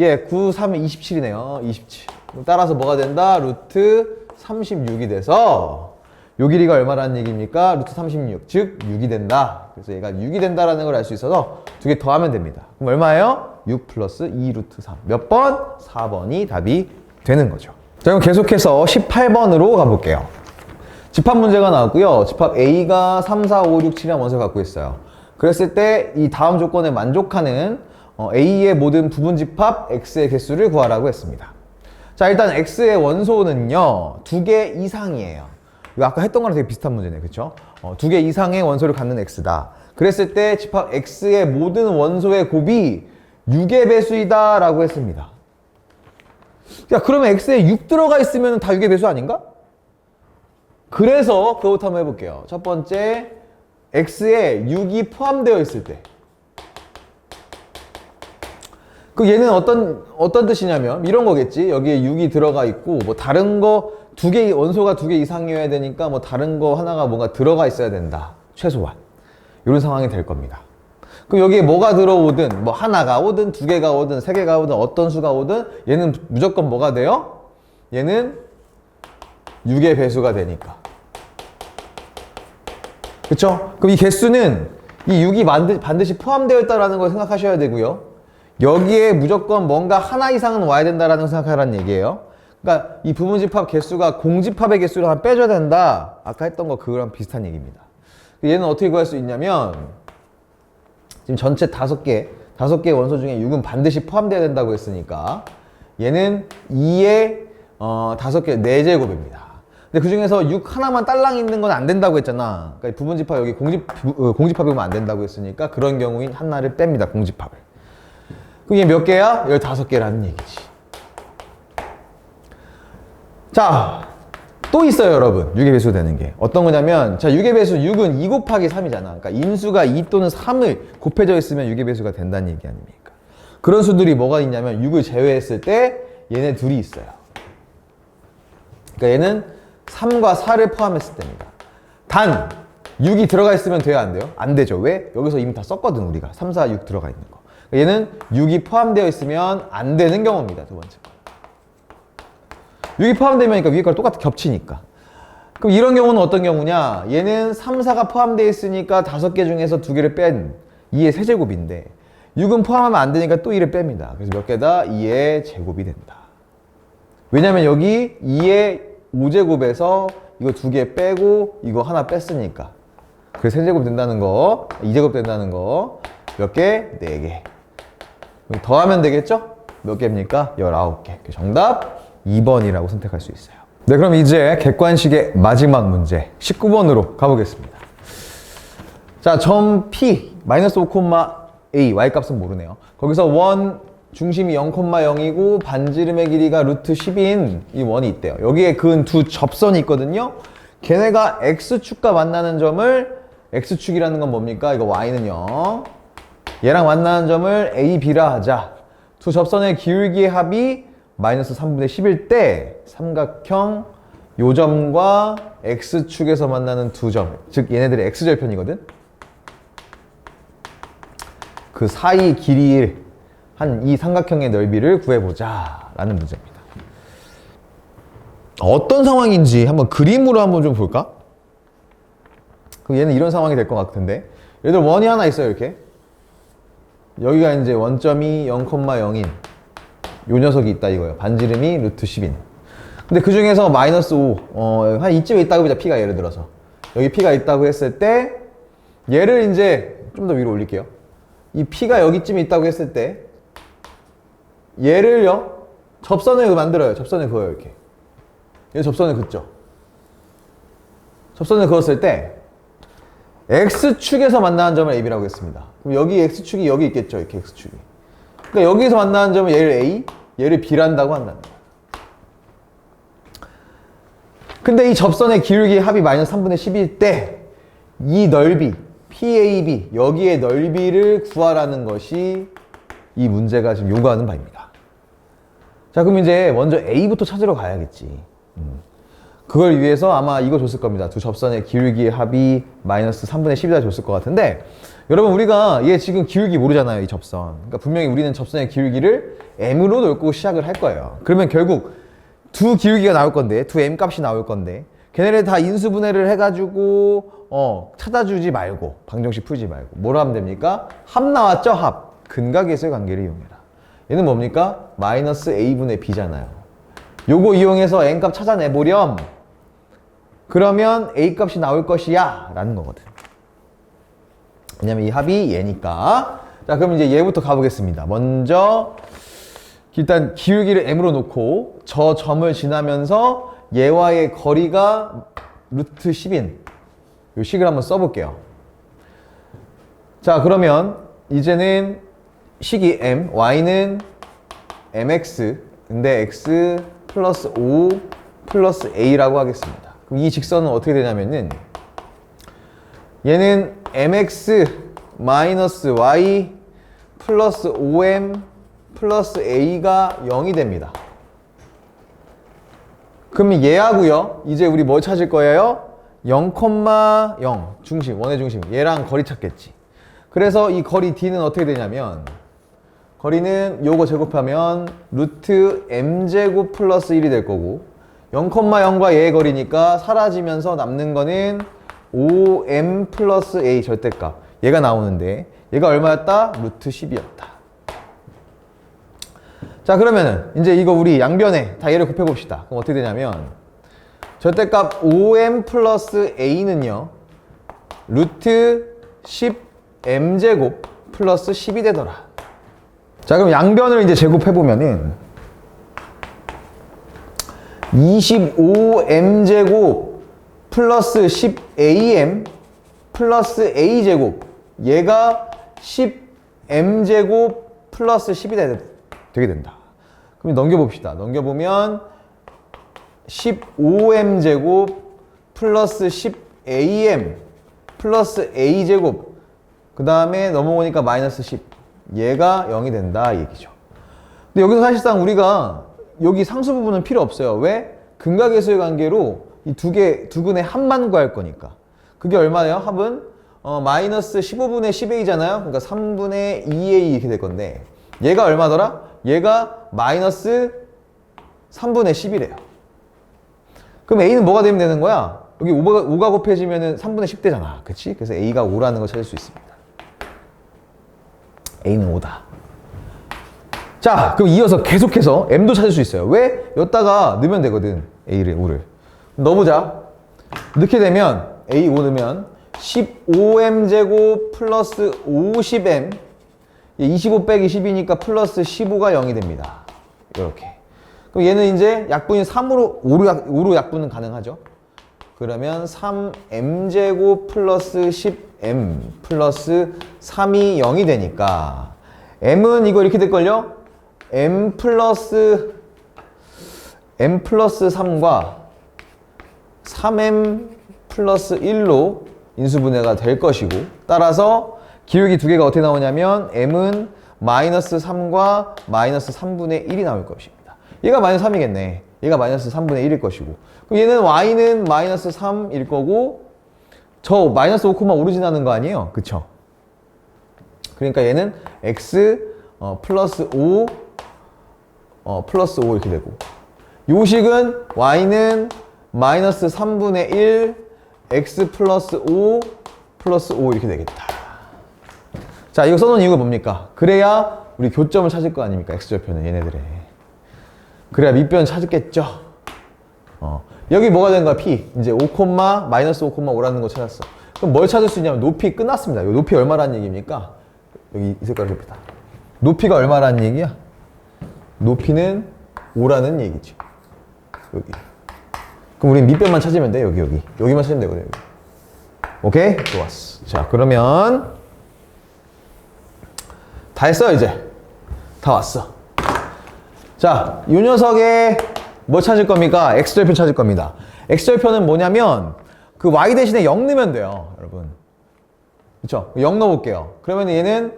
3은 27이네요. 27. 따라서 뭐가 된다? 루트 36이 돼서 요 길이가 얼마라는 얘기입니까? 루트 36, 즉 6이 된다. 그래서 얘가 6이 된다라는 걸 알 수 있어서 두 개 더하면 됩니다. 그럼 얼마예요? 6 플러스 2 루트 3. 몇 번? 4번이 답이 되는 거죠. 자, 그럼 계속해서 18번으로 가볼게요. 집합 문제가 나왔고요. 집합 A가 3, 4, 5, 6, 7이라는 원소를 갖고 있어요. 그랬을 때 이 다음 조건에 만족하는 A의 모든 부분 집합 X의 개수를 구하라고 했습니다. 자, 일단 X의 원소는요, 2개 이상이에요. 이거 아까 했던 거랑 되게 비슷한 문제네, 그쵸? 2개 이상의 원소를 갖는 X다. 그랬을 때 집합 X의 모든 원소의 곱이 6의 배수이다 라고 했습니다. 야, 그러면 X에 6 들어가 있으면 다 6의 배수 아닌가? 그래서 그것부터 한번 해볼게요. 첫 번째, X에 6이 포함되어 있을 때. 그 얘는 어떤 뜻이냐면 이런 거겠지. 여기에 6이 들어가 있고 뭐 다른 거 원소가 2개 이상이어야 되니까 뭐 다른 거 하나가 뭔가 들어가 있어야 된다. 최소한. 이런 상황이 될 겁니다. 그럼 여기에 뭐가 들어오든 뭐 하나가 오든 2개가 오든 3개가 오든 어떤 수가 오든 얘는 무조건 뭐가 돼요? 얘는 6의 배수가 되니까. 그쵸? 그럼 이 개수는 이 6이 반드시 포함되어 있다는 걸 생각하셔야 되고요. 여기에 무조건 뭔가 하나 이상은 와야 된다는 걸 생각하라는 얘기예요. 그러니까 이 부분집합 개수가 공집합의 개수를 한 빼줘야 된다. 아까 했던 거 그거랑 비슷한 얘기입니다. 얘는 어떻게 구할 수 있냐면 지금 전체 5개의 원소 중에 6은 반드시 포함되어야 된다고 했으니까 얘는 2의 5개 4제곱입니다. 근데 그 중에서 6 하나만 딸랑 있는 건 안 된다고 했잖아. 그러니까 부분집합 여기 공집합이면 안 된다고 했으니까 그런 경우인 하나를 뺍니다. 공집합을. 그럼 얘 몇 개야? 15개라는 얘기지. 자, 또 있어요, 여러분. 6의 배수 되는 게. 어떤 거냐면, 자, 6의 배수 6은 2 곱하기 3이잖아. 그러니까 인수가 2 또는 3을 곱해져 있으면 6의 배수가 된다는 얘기 아닙니까? 그런 수들이 뭐가 있냐면 6을 제외했을 때 얘네 둘이 있어요. 그러니까 얘는 3과 4를 포함했을 때입니다. 단 6이 들어가 있으면 돼요, 안 돼요? 안 되죠. 왜? 여기서 이미 다 썼거든, 우리가. 3, 4, 6 들어가 있는 거. 얘는 6이 포함되어 있으면 안 되는 경우입니다. 두 번째 거. 6이 포함되면 위에 거랑 똑같이 겹치니까. 그럼 이런 경우는 어떤 경우냐? 얘는 3, 4가 포함되어 있으니까 5개 중에서 2개를 뺀 2의 세제곱인데 6은 포함하면 안 되니까 또 2를 뺍니다. 그래서 몇 개다? 2의 제곱이 된다. 왜냐면 여기 2의 5제곱에서 이거 2개 빼고 이거 하나 뺐으니까. 그래서 세제곱 된다는 거, 2제곱 된다는 거 몇 개? 4개. 더하면 되겠죠? 몇 개입니까? 19개. 정답 2번이라고 선택할 수 있어요. 네, 그럼 이제 객관식의 마지막 문제 19번으로 가보겠습니다. 자, 점 P, 마이너스 5,A, Y값은 모르네요. 거기서 원 중심이 0,0이고 반지름의 길이가 루트 10인 이 원이 있대요. 여기에 그은 두 접선이 있거든요. 걔네가 X축과 만나는 점을 X축이라는 건 뭡니까? 이거 Y는 0. 얘랑 만나는 점을 A, B라 하자. 두 접선의 기울기의 합이 마이너스 3분의 10일 때 삼각형 요 점과 X축에서 만나는 두 점, 즉 얘네들의 X절편이거든? 그 사이 길이를 한 이 삼각형의 넓이를 구해보자 라는 문제입니다. 어떤 상황인지 한번 그림으로 한번 좀 볼까? 그럼 얘는 이런 상황이 될 것 같은데 얘들 원이 하나 있어요. 이렇게 여기가 이제 원점이 0,0인 요 녀석이 있다 이거예요. 반지름이 루트 10인. 근데 그 중에서 마이너스 5, 한 이쯤에 있다고 보자. P가 예를 들어서. 여기 P가 있다고 했을 때, 얘를 이제 좀 더 위로 올릴게요. 이 P가 여기쯤에 있다고 했을 때, 얘를요, 접선을 만들어요. 접선을 그어요, 이렇게. 얘 접선을 긋죠. 접선을 그었을 때, X축에서 만나는 점을 AB라고 했습니다. 그럼 여기 X축이 여기 있겠죠, 이렇게 X축이. 그러니까 여기서 만나는 점은 얘를 A, 얘를 B란다고 한다는 거야. 근데 이 접선의 기울기의 합이 마이너스 3분의 10일 때 이 넓이, PAB, 여기의 넓이를 구하라는 것이 이 문제가 지금 요구하는 바입니다. 자, 그럼 이제 먼저 A부터 찾으러 가야겠지. 그걸 위해서 아마 이거 줬을 겁니다. 두 접선의 기울기의 합이 마이너스 3분의 10이다 줬을 것 같은데 여러분 우리가 얘 지금 기울기 모르잖아요. 이 접선. 그러니까 분명히 우리는 접선의 기울기를 M으로 놓고 시작을 할 거예요. 그러면 결국 두 기울기가 나올 건데 두 M 값이 나올 건데 걔네를 다 인수분해를 해가지고 찾아주지 말고 방정식 풀지 말고 뭐로 하면 됩니까? 합 나왔죠? 합. 근각에서의 관계를 이용해라. 얘는 뭡니까? 마이너스 a분의 b잖아요. 요거 이용해서 n값 찾아내보렴. 그러면 a값이 나올 것이야 라는 거거든. 왜냐면 이 합이 얘니까. 자, 그럼 이제 얘부터 가보겠습니다. 먼저 일단 기울기를 m으로 놓고 저 점을 지나면서 얘와의 거리가 루트 10인 요 식을 한번 써볼게요. 자, 그러면 이제는 식이 m, y는 mx, 근데 x 플러스 5 플러스 a라고 하겠습니다. 그럼 이 직선은 어떻게 되냐면은 얘는 mx 마이너스 y 플러스 5m 플러스 a가 0이 됩니다. 그럼 얘하고요, 이제 우리 뭘 찾을 거예요? 0,0 중심, 원의 중심, 얘랑 거리 찾겠지. 그래서 이 거리 d는 어떻게 되냐면 거리는 요거 제곱하면 루트 m제곱 플러스 1이 될 거고 0,0과 얘의 거리니까 사라지면서 남는 거는 5m 플러스 a 절대값 얘가 나오는데 얘가 얼마였다? 루트 10이었다. 자, 그러면은 이제 이거 우리 양변에 다 얘를 곱해봅시다. 그럼 어떻게 되냐면 절대값 5m 플러스 a는요 루트 10m제곱 플러스 10이 되더라. 자, 그럼 양변을 이제 제곱해보면은 25m제곱 플러스 10am 플러스 a제곱 얘가 10m제곱 플러스 10이 되게 된다. 그럼 넘겨봅시다. 넘겨보면 15m제곱 플러스 10am 플러스 a제곱 그 다음에 넘어오니까 마이너스 10 얘가 0이 된다 이 얘기죠. 근데 여기서 사실상 우리가 여기 상수 부분은 필요 없어요. 왜? 근각에서의 관계로 이 두 근의 합만 구할 거니까. 그게 얼마예요? 합은 마이너스 15분의 10a잖아요. 그러니까 3분의 2a 이렇게 될 건데 얘가 얼마더라? 얘가 마이너스 3분의 10이래요. 그럼 a는 뭐가 되면 되는 거야? 여기 5가 곱해지면 3분의 10 되잖아. 그치? 그래서 a가 5라는 걸 찾을 수 있습니다. a는 5다. 자, 그럼 이어서 계속해서 m도 찾을 수 있어요. 왜? 여기다가 넣으면 되거든. a를, 5를. 넣어보자. 넣게 되면 a 5 넣으면 15m제곱 플러스 50m 25 빼기 10이니까 플러스 15가 0이 됩니다. 이렇게. 그럼 얘는 이제 약분이 3으로 5로 약분은 가능하죠. 그러면 3m제곱 플러스 10m 플러스 3이 0이 되니까 m은 이거 이렇게 될걸요? m 플러스 3과 3m 플러스 1로 인수분해가 될 것이고 따라서 기울기 두 개가 어떻게 나오냐면 m은 마이너스 3과 마이너스 3분의 1이 나올 것입니다. 얘가 마이너스 3이겠네. 얘가 마이너스 3분의 1일 것이고 그럼 얘는 y는 마이너스 3일 거고 저 마이너스 5,5 지나는 거 아니에요? 그쵸? 그러니까 얘는 x 플러스 5 플러스 5 이렇게 되고 요식은 y는 마이너스 3분의 1 x 플러스 5 플러스 5 이렇게 되겠다. 자, 이거 써놓은 이유가 뭡니까? 그래야 우리 교점을 찾을 거 아닙니까? x절편은 얘네들의. 그래야 밑변 찾겠죠. 여기 뭐가 된 거야? p. 이제 5, 마이너스 5,5라는 거 찾았어. 그럼 뭘 찾을 수 있냐면 높이 끝났습니다. 이 높이 얼마라는 얘기입니까? 여기 이 색깔을 봅시다. 높이가 얼마라는 얘기야? 높이는 5라는 얘기죠. 여기. 그럼 우리 밑변만 찾으면 돼. 여기만 찾으면 되거든. 여기. 오케이? 좋았어. 자, 그러면 다 했어요, 이제. 다 왔어. 자, 이 녀석의 뭐 찾을 겁니까? x절편 찾을 겁니다. x절편은 뭐냐면 그 y 대신에 0 넣으면 돼요, 여러분. 그쵸? 0 넣어볼게요. 그러면 얘는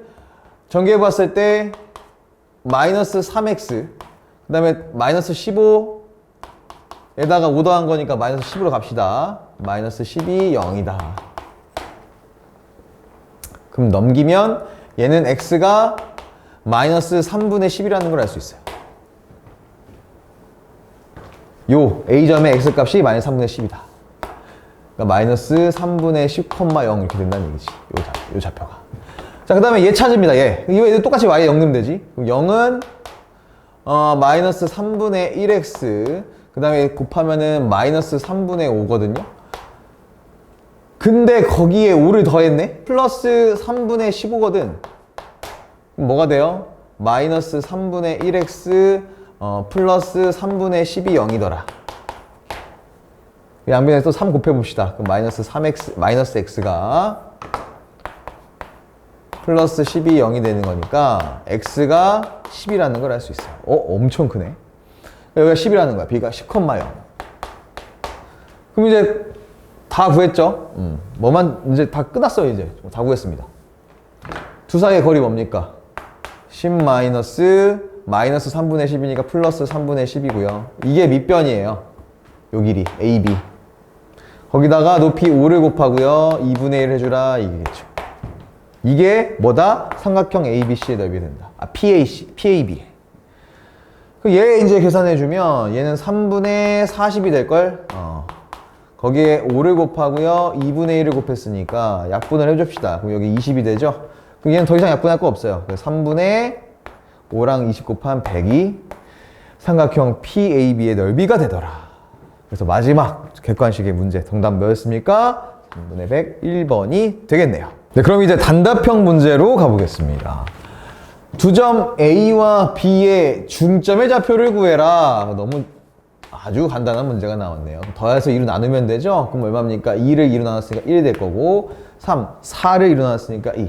전개해 봤을 때 마이너스 3x 그 다음에 마이너스 15 에다가 5 더한 거니까 마이너스 10으로 갑시다. 마이너스 10이 0이다. 그럼 넘기면 얘는 x가 마이너스 3분의 10이라는 걸 알 수 있어요. 요 A점의 x값이 마이너스 3분의 10이다. 그러니까 마이너스 3분의 10,0 이렇게 된다는 얘기지. 요 좌표가. 자, 그 다음에 얘 찾습니다. 얘 똑같이 y에 연금되지. 그럼 0은 마이너스 3분의 1x 그 다음에 곱하면은 마이너스 3분의 5거든요. 근데 거기에 5를 더했네? 플러스 3분의 15거든. 그럼 뭐가 돼요? 마이너스 3분의 1x 플러스 3분의 10이 0이더라. 양변에 또 3 곱해봅시다. 그럼 마이너스 3x, 마이너스 x가 플러스 10이 0이 되는 거니까 x가 10이라는 걸 알 수 있어요. 엄청 크네. 여기가 10이라는 거야. b가 10,0. 그럼 이제 다 구했죠? 뭐만 이제 다 끝났어요. 이제 다 구했습니다. 두 사이의 거리 뭡니까? 10 마이너스 3분의 10이니까 플러스 3분의 10이고요. 이게 밑변이에요. 요 길이 AB. 거기다가 높이 5를 곱하고요. 2분의 1 해주라 이게겠죠. 이게 뭐다? 삼각형 ABC의 넓이 된다. PAB. 얘 이제 계산해주면 얘는 3분의 40이 될걸? 거기에 5를 곱하고요. 2분의 1을 곱했으니까 약분을 해줍시다. 그럼 여기 20이 되죠? 그럼 얘는 더 이상 약분할 거 없어요. 그래서 3분의 5랑 20 곱한 100이 삼각형 PAB의 넓이가 되더라. 그래서 마지막 객관식의 문제 정답 뭐였습니까? 3분의 100 1번이 되겠네요. 네, 그럼 이제 단답형 문제로 가보겠습니다. 두 점 A와 B의 중점의 좌표를 구해라. 너무 아주 간단한 문제가 나왔네요. 더해서 2로 나누면 되죠? 그럼 얼마입니까? 2를 2로 나눴으니까 1이 될 거고 3, 4를 2로 나눴으니까 2.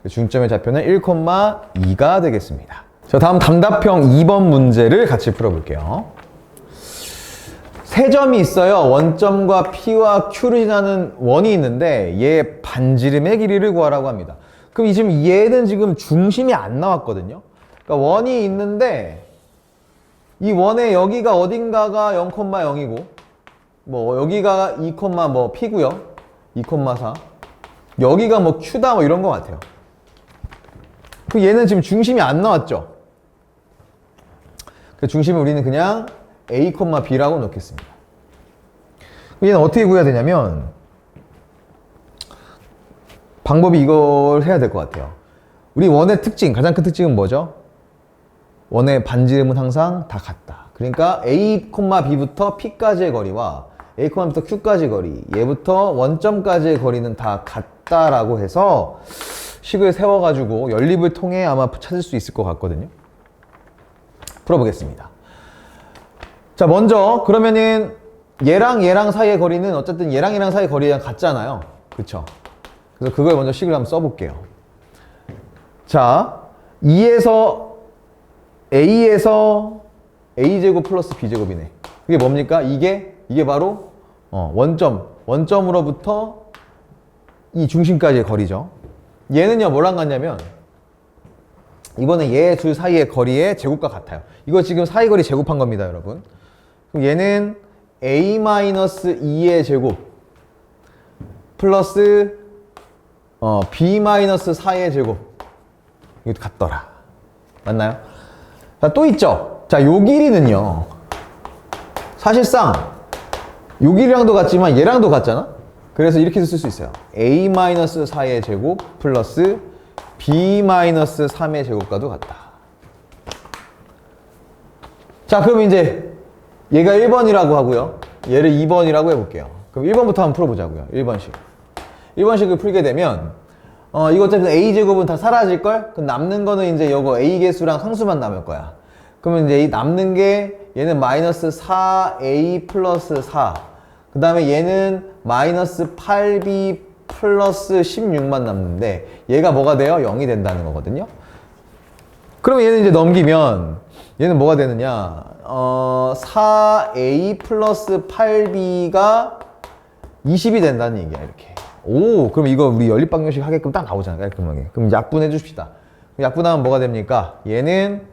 중점의 좌표는 1,2가 되겠습니다. 자, 다음 단답형 2번 문제를 같이 풀어볼게요. 세 점이 있어요. 원점과 P와 Q를 지나는 원이 있는데 얘 반지름의 길이를 구하라고 합니다. 그럼 지금 얘는 지금 중심이 안 나왔거든요. 그러니까 원이 있는데 이 원의 여기가 어딘가가 0,0이고 뭐 여기가 2, 뭐 P고요. 2,4 여기가 뭐 Q다 뭐 이런 것 같아요. 그 얘는 지금 중심이 안 나왔죠. 그 중심을 우리는 그냥 A, B라고 놓겠습니다. 얘는 어떻게 구해야 되냐면 방법이 이걸 해야 될 것 같아요. 우리 원의 특징, 가장 큰 특징은 뭐죠? 원의 반지름은 항상 다 같다. 그러니까 A, B부터 P까지의 거리와 A, B부터 Q까지의 거리, 얘부터 원점까지의 거리는 다 같다라고 해서 식을 세워가지고 연립을 통해 아마 찾을 수 있을 것 같거든요. 풀어보겠습니다. 자, 먼저 그러면은 얘랑 사이의 거리는 어쨌든 얘랑 사이의 거리랑 같잖아요. 그쵸? 그래서 그걸 먼저 식을 한번 써볼게요. 자, A에서 A제곱 플러스 B제곱이네. 그게 뭡니까? 이게 바로 원점으로부터 이 중심까지의 거리죠. 얘는요 뭐랑 같냐면 이번에 얘 둘 사이의 거리의 제곱과 같아요. 이거 지금 사이 거리 제곱한 겁니다, 여러분. 그럼 얘는 A-2의 제곱 플러스 B-4의 제곱 이것도 같더라. 맞나요? 자, 또 있죠. 자, 요 길이는요 사실상 요 길이랑도 같지만 얘랑도 같잖아. 그래서 이렇게 쓸 수 있어요. A-4의 제곱 플러스 B-3의 제곱과도 같다. 자, 그럼 이제 얘가 1번이라고 하고요. 얘를 2번이라고 해볼게요. 그럼 1번부터 한번 풀어보자고요. 1번식. 1번식을 풀게 되면 이거 어차피 A제곱은 다 사라질걸? 그럼 남는 거는 이제 요거 A개수랑 상수만 남을 거야. 그러면 이제 이 남는 게 얘는 마이너스 4A 플러스 4. 그 다음에 얘는 마이너스 8B 플러스 16만 남는데 얘가 뭐가 돼요? 0이 된다는 거거든요. 그러면 얘는 이제 넘기면 얘는 뭐가 되느냐? 4A 플러스 8B가 20이 된다는 얘기야, 이렇게. 오, 그럼 이거 우리 연립방정식 하게끔 딱 나오잖아, 깔끔하게. 그럼 약분해 줍시다. 약분하면 뭐가 됩니까? 얘는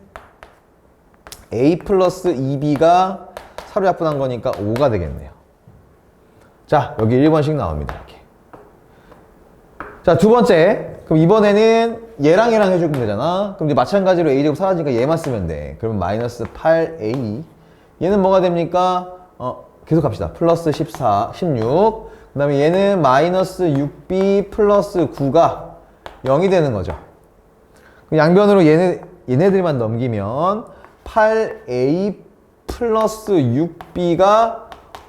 A 플러스 2B가 서로 약분한 거니까 5가 되겠네요. 자, 여기 1번씩 나옵니다, 이렇게. 자, 두 번째. 그럼 이번에는 얘랑 해주면 되잖아. 그럼 이제 마찬가지로 A제곱 사라지니까 얘만 쓰면 돼. 그러면 마이너스 8A. 얘는 뭐가 됩니까? 계속 갑시다. 플러스 14, 16. 그 다음에 얘는 마이너스 6b 플러스 9가 0이 되는 거죠. 양변으로 얘네들만 넘기면 8a 플러스 6b가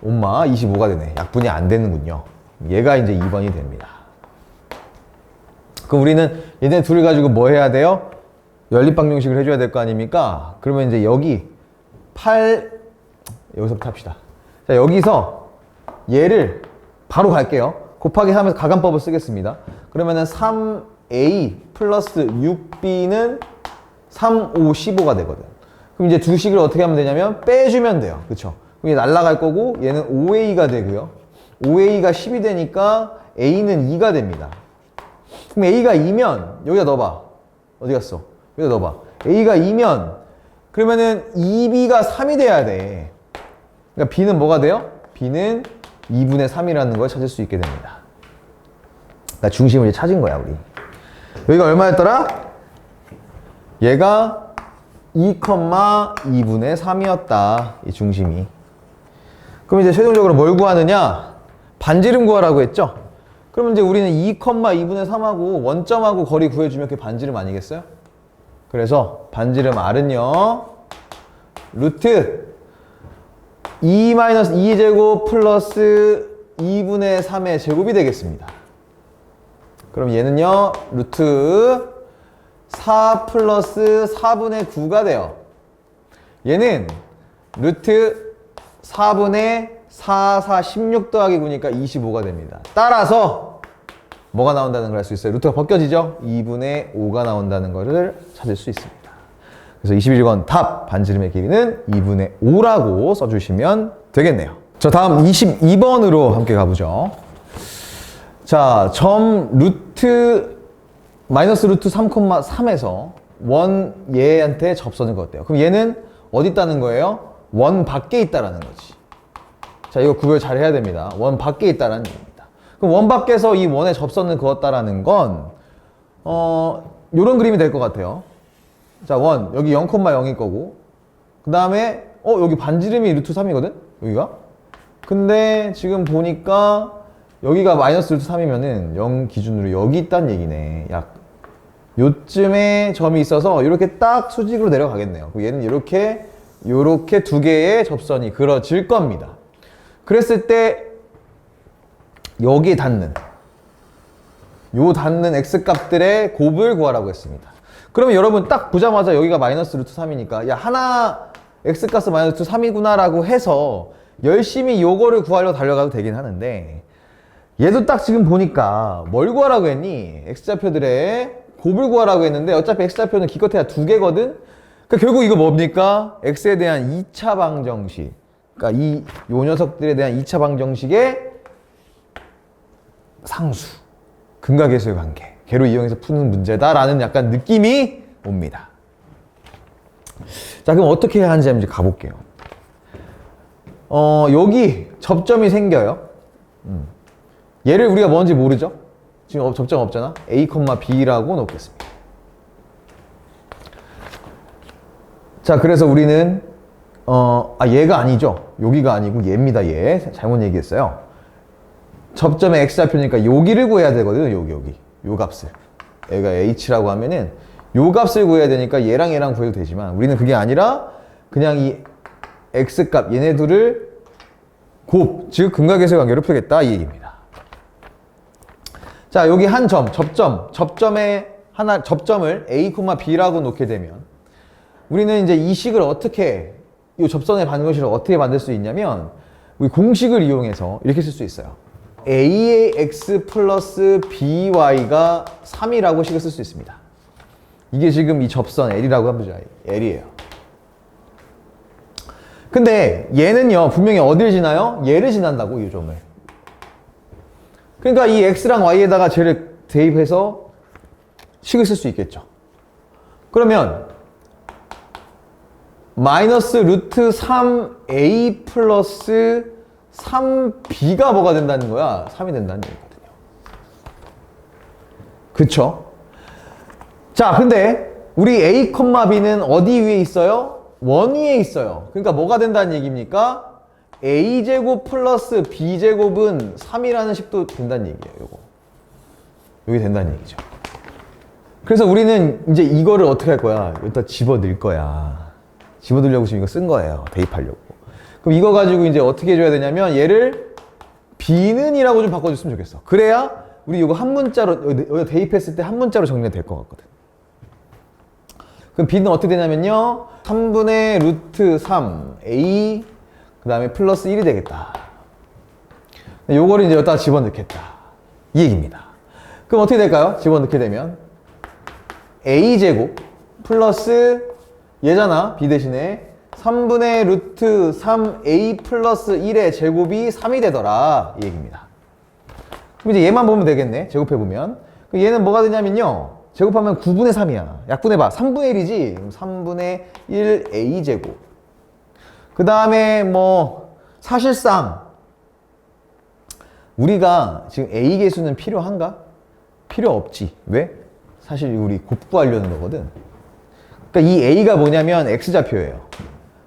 엄마 25가 되네. 약분이 안 되는군요. 얘가 이제 2번이 됩니다. 그럼 우리는 얘네 둘을 가지고 뭐 해야 돼요? 연립방정식을 해줘야 될 거 아닙니까? 그러면 이제 여기 8, 여기서부터 합시다. 자, 여기서 얘를 바로 갈게요. 곱하기 하면서 가간법을 쓰겠습니다. 그러면은 3a 플러스 6b는 3, 5, 15가 되거든. 그럼 이제 두 식을 어떻게 하면 되냐면 빼주면 돼요. 그쵸? 그럼 얘 날라갈 거고 얘는 5a가 되고요. 5a가 10이 되니까 a는 2가 됩니다. 그럼 a가 2면 여기다 넣어봐. 어디 갔어? 여기다 넣어봐. a가 2면 그러면은 2b가 3이 돼야 돼. 그러니까 b는 뭐가 돼요? b는 2분의 3이라는 걸 찾을 수 있게 됩니다. 그러니까 중심을 이제 찾은 거야, 우리. 여기가 얼마였더라? 얘가 2,2분의 3이었다. 이 중심이. 그럼 이제 최종적으로 뭘 구하느냐? 반지름 구하라고 했죠? 그러면 이제 우리는 2,2분의 3하고 원점하고 거리 구해주면 그게 반지름 아니겠어요? 그래서 반지름 R은요, 루트 2-2제곱 플러스 2분의 3의 제곱이 되겠습니다. 그럼 얘는요, 루트 4 플러스 4분의 9가 돼요. 얘는 루트 4분의 4, 4, 16 더하기 9니까 25가 됩니다. 따라서 뭐가 나온다는 걸 알 수 있어요? 루트가 벗겨지죠? 2분의 5가 나온다는 것을 찾을 수 있습니다. 그래서 21번 답 반지름의 길이는 2분의 5라고 써주시면 되겠네요. 자, 다음 22번으로 함께 가보죠. 자, 점 루트 마이너스 루트 3,3에서 원 얘한테 접선을 그었대요. 그럼 얘는 어디 있다는 거예요? 원 밖에 있다라는 거지. 자, 이거 구별 잘 해야 됩니다. 원 밖에 있다라는 얘기입니다. 그럼 원 밖에서 이 원에 접선을 그었다라는 건 요런 그림이 될 것 같아요. 자, 원 여기 0,0일 거고 그 다음에 여기 반지름이 루트 3이거든? 여기가? 근데 지금 보니까 여기가 마이너스 루트 3이면은 0 기준으로 여기 있다는 얘기네. 약 요쯤에 점이 있어서 이렇게 딱 수직으로 내려가겠네요. 얘는 이렇게 두 개의 접선이 그려질 겁니다. 그랬을 때 여기에 닿는 x값들의 곱을 구하라고 했습니다. 그러면 여러분 딱 보자마자 여기가 마이너스 루트 3이니까 야, 하나 x값은 마이너스 루트 3이구나 라고 해서 열심히 요거를 구하려고 달려가도 되긴 하는데 얘도 딱 지금 보니까 뭘 구하라고 했니? x좌표들의 곱을 구하라고 했는데 어차피 x좌표는 기껏해야 두 개거든? 그러니까 결국 이거 뭡니까? x에 대한 2차 방정식. 그러니까 요 녀석들에 대한 2차 방정식의 상수. 근각계수의 관계. 걔로 이용해서 푸는 문제다라는 약간 느낌이 옵니다. 자, 그럼 어떻게 해야 하는지 한번 가볼게요. 여기 접점이 생겨요. 얘를 우리가 뭔지 모르죠? 지금 접점 없잖아? A, B라고 놓겠습니다. 자, 그래서 우리는 얘가 아니죠. 여기가 아니고 얘입니다. 얘. 잘못 얘기했어요. 접점의 x좌표니까 여기를 구해야 되거든요. 여기. 요 값을. 얘가 h라고 하면은 요 값을 구해야 되니까 얘랑 구해도 되지만 우리는 그게 아니라 그냥 이 x값 얘네 둘을 곱, 즉 근각계수의 관계로 표겠다 이 얘기입니다. 자, 여기 한 점, 접점을 a, b라고 놓게 되면 우리는 이제 이 식을 어떻게 이 접선의 반응식을 어떻게 만들 수 있냐면 우리 공식을 이용해서 이렇게 쓸 수 있어요. a의 x 플러스 by가 3이라고 식을 쓸 수 있습니다. 이게 지금 이 접선 L이라고 해보자. L이에요. 근데 얘는요 분명히 어딜 지나요? 얘를 지난다고, 이 점을. 그러니까 이 x랑 y에다가 쟤를 대입해서 식을 쓸 수 있겠죠. 그러면 마이너스 루트 3a 플러스 3b가 뭐가 된다는 거야? 3이 된다는 얘기거든요. 그쵸? 자, 근데 우리 a, b는 어디 위에 있어요? 원 위에 있어요. 그러니까 뭐가 된다는 얘기입니까? a제곱 플러스 b제곱은 3이라는 식도 된다는 얘기예요. 요거. 여기 된다는 얘기죠. 그래서 우리는 이제 이거를 어떻게 할 거야? 여기다 집어넣을 거야. 집어넣으려고 지금 이거 쓴 거예요. 대입하려고. 그럼 이거 가지고 이제 어떻게 해줘야 되냐면 얘를 b는이라고 좀 바꿔줬으면 좋겠어. 그래야 우리 이거 한 문자로 여기다 대입했을 때 한 문자로 정리가 될 것 같거든. 그럼 b는 어떻게 되냐면요. 3분의 루트 3 a 그 다음에 플러스 1이 되겠다. 요거를 이제 여기다 집어넣겠다. 이 얘기입니다. 그럼 어떻게 될까요? 집어넣게 되면 a제곱 플러스 얘잖아. b 대신에 3분의 루트 3a 플러스 1의 제곱이 3이 되더라. 이 얘기입니다. 그럼 이제 얘만 보면 되겠네. 제곱해보면. 그럼 얘는 뭐가 되냐면요. 제곱하면 9분의 3이야. 약분해봐. 3분의 1이지. 그럼 3분의 1 a제곱. 그 다음에 뭐 사실상 우리가 지금 a 계수는 필요한가? 필요 없지. 왜? 사실 우리 곱구하려는 거거든. 그러니까 이 a가 뭐냐면 x좌표예요.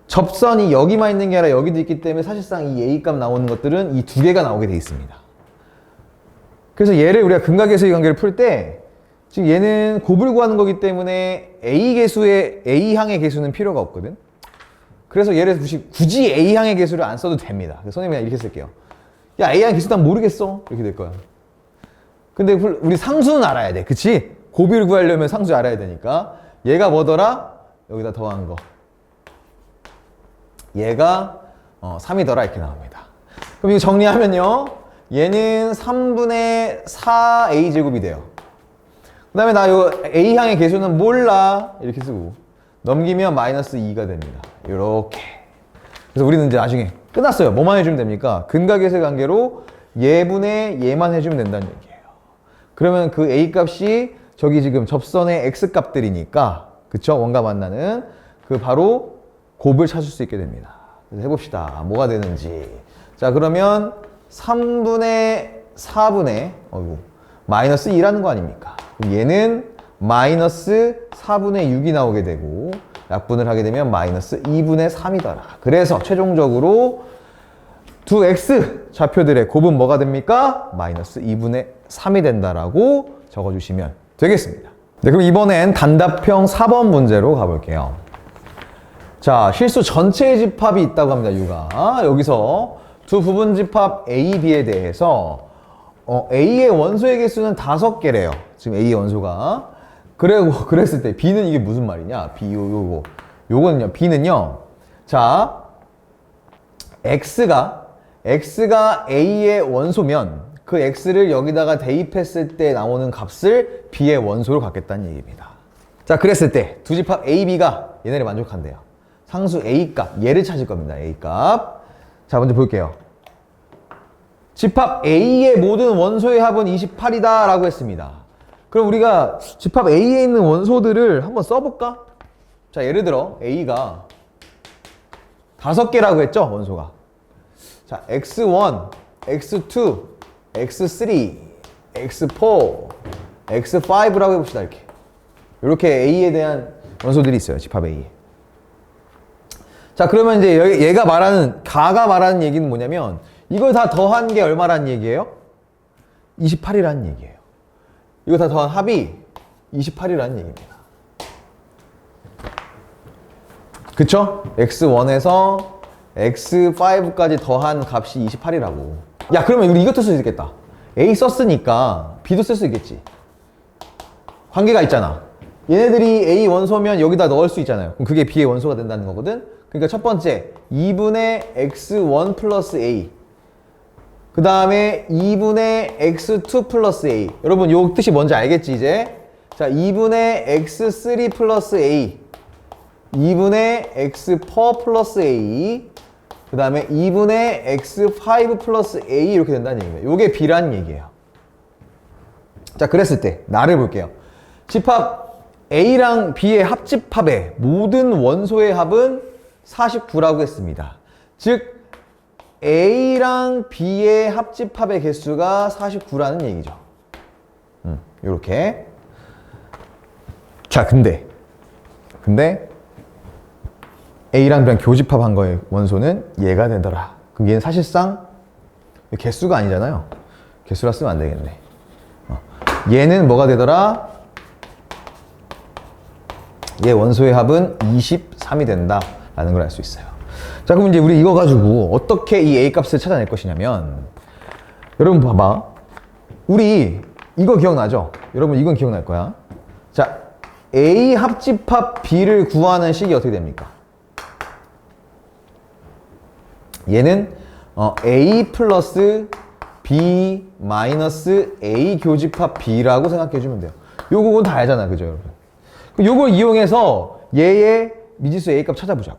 접선이 여기만 있는 게 아니라 여기도 있기 때문에 사실상 이 a 값 나오는 것들은 이 두 개가 나오게 돼 있습니다. 그래서 얘를 우리가 근각계수의 관계를 풀 때 지금 얘는 곱을 구하는 거기 때문에 a 계수의 a항의 계수는 필요가 없거든. 그래서 얘를 굳이 a항의 계수를 안 써도 됩니다. 그래서 선생님이 그냥 이렇게 쓸게요. 야, a항 계수 난 모르겠어. 이렇게 될 거야. 근데 우리 상수는 알아야 돼. 그치? 곱을 구하려면 상수 알아야 되니까. 얘가 뭐더라? 여기다 더한 거. 얘가 3이더라 이렇게 나옵니다. 그럼 이거 정리하면요. 얘는 3분의 4a제곱이 돼요. 그 다음에 나 요 a항의 계수는 몰라. 이렇게 쓰고 넘기면 마이너스 2가 됩니다. 이렇게. 그래서 우리는 이제 나중에 끝났어요. 뭐만 해주면 됩니까? 근각계수의 관계로 얘분의 얘만 해주면 된다는 얘기예요. 그러면 그 a 값이 저기 지금 접선의 x 값들이니까 그쵸? 원과 만나는 그 바로 곱을 찾을 수 있게 됩니다. 그래서 해봅시다. 뭐가 되는지. 자, 그러면 3분의 4분의 마이너스 2라는 거 아닙니까? 그럼 얘는 마이너스 4분의 6이 나오게 되고 약분을 하게 되면 마이너스 2분의 3이더라. 그래서 최종적으로 두 x 좌표들의 곱은 뭐가 됩니까? 마이너스 2분의 3이 된다라고 적어주시면 되겠습니다. 네, 그럼 이번엔 단답형 4번 문제로 가볼게요. 자, 실수 전체의 집합이 있다고 합니다. U가. 여기서 두 부분 집합 A, B에 대해서 A의 원소의 개수는 5개래요. 지금 A의 원소가. 그랬을 때 B는 이게 무슨 말이냐? B, 요거는요. B는요. 자, X가 A의 원소면 그 X를 여기다가 대입했을 때 나오는 값을 B의 원소로 갖겠다는 얘기입니다. 자, 그랬을 때 두 집합 A, B가 얘네를 만족한대요. 상수 A 값, 얘를 찾을 겁니다. A 값. 자, 먼저 볼게요. 집합 A의 모든 원소의 합은 28이다 라고 했습니다. 그럼 우리가 집합 A에 있는 원소들을 한번 써볼까? 자, 예를 들어 A가 5개라고 했죠? 원소가. 자, X1, X2, X3, X4, X5라고 해봅시다. 이렇게 A에 대한 원소들이 있어요. 집합 A에. 자, 그러면 이제 얘가 가가 말하는 얘기는 뭐냐면 이걸 다 더한 게 얼마란 얘기예요? 28이라는 얘기예요. 이거 다 더한 합이 28이라는 얘기입니다. 그쵸? X1에서 X5까지 더한 값이 28이라고. 야, 그러면 우리 이것도 쓸 수 있겠다. A 썼으니까 B도 쓸 수 있겠지. 관계가 있잖아. 얘네들이 A 원소면 여기다 넣을 수 있잖아요. 그럼 그게 B의 원소가 된다는 거거든. 그러니까 첫 번째 2분의 X1 플러스 A, 그 다음에 2분의 X2 플러스 A. 여러분 요 뜻이 뭔지 알겠지 이제? 자, 2분의 X3 플러스 A, 2분의 X4 플러스 A, 그 다음에 2분의 X5 플러스 A 이렇게 된다는 얘기예요. 요게 B라는 얘기예요. 자, 그랬을 때 나를 볼게요. 집합 A랑 B의 합집합의 모든 원소의 합은 49라고 했습니다. 즉 A랑 B의 합집합의 개수가 49라는 얘기죠. 요렇게. 자, 근데 A랑 B랑 교집합한 거의 원소는 얘가 되더라. 그럼 얘는 사실상 개수가 아니잖아요. 개수라 쓰면 안 되겠네. 얘는 뭐가 되더라? 얘 원소의 합은 23이 된다라는 걸 알 수 있어요. 자, 그럼 이제 우리 이거 가지고 어떻게 이 A 값을 찾아낼 것이냐면, 여러분 봐봐. 우리 이거 기억나죠? 여러분 이건 기억날 거야. 자, A 합집합 B를 구하는 식이 어떻게 됩니까? 얘는 A 플러스 B 마이너스 A 교집합 B라고 생각해 주면 돼요. 요거는 다 알잖아, 그죠, 여러분? 요걸 이용해서 얘의 미지수 A 값 찾아보자고.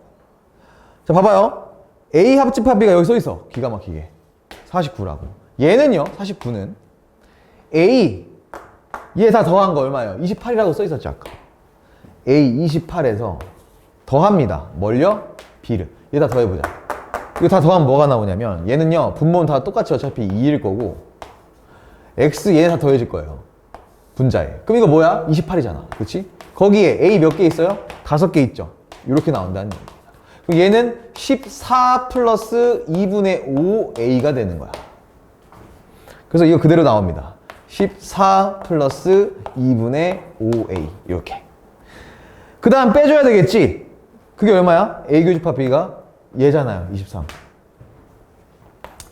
자, 봐봐요. A 합집합 B가 여기 써 있어. 기가 막히게. 49라고. 얘는요, 49는 A, 얘 다 더한 거 얼마예요? 28이라고 써 있었죠, 아까. A 28에서 더합니다. 뭘요? B를. 얘 다 더해보자. 이거 다 더하면 뭐가 나오냐면, 얘는요, 분모는 다 똑같이 어차피 2일 거고, X 얘네 다 더해질 거예요. 분자에. 그럼 이거 뭐야? 28이잖아. 그치? 거기에 A 몇 개 있어요? 5개 있죠. 이렇게 나온다는 얘기입니다. 그럼 얘는 14 플러스 2분의 5A가 되는 거야. 그래서 이거 그대로 나옵니다. 14 플러스 2분의 5A. 이렇게. 그 다음 빼줘야 되겠지? 그게 얼마야? A 교집합 B가 얘잖아요. 23.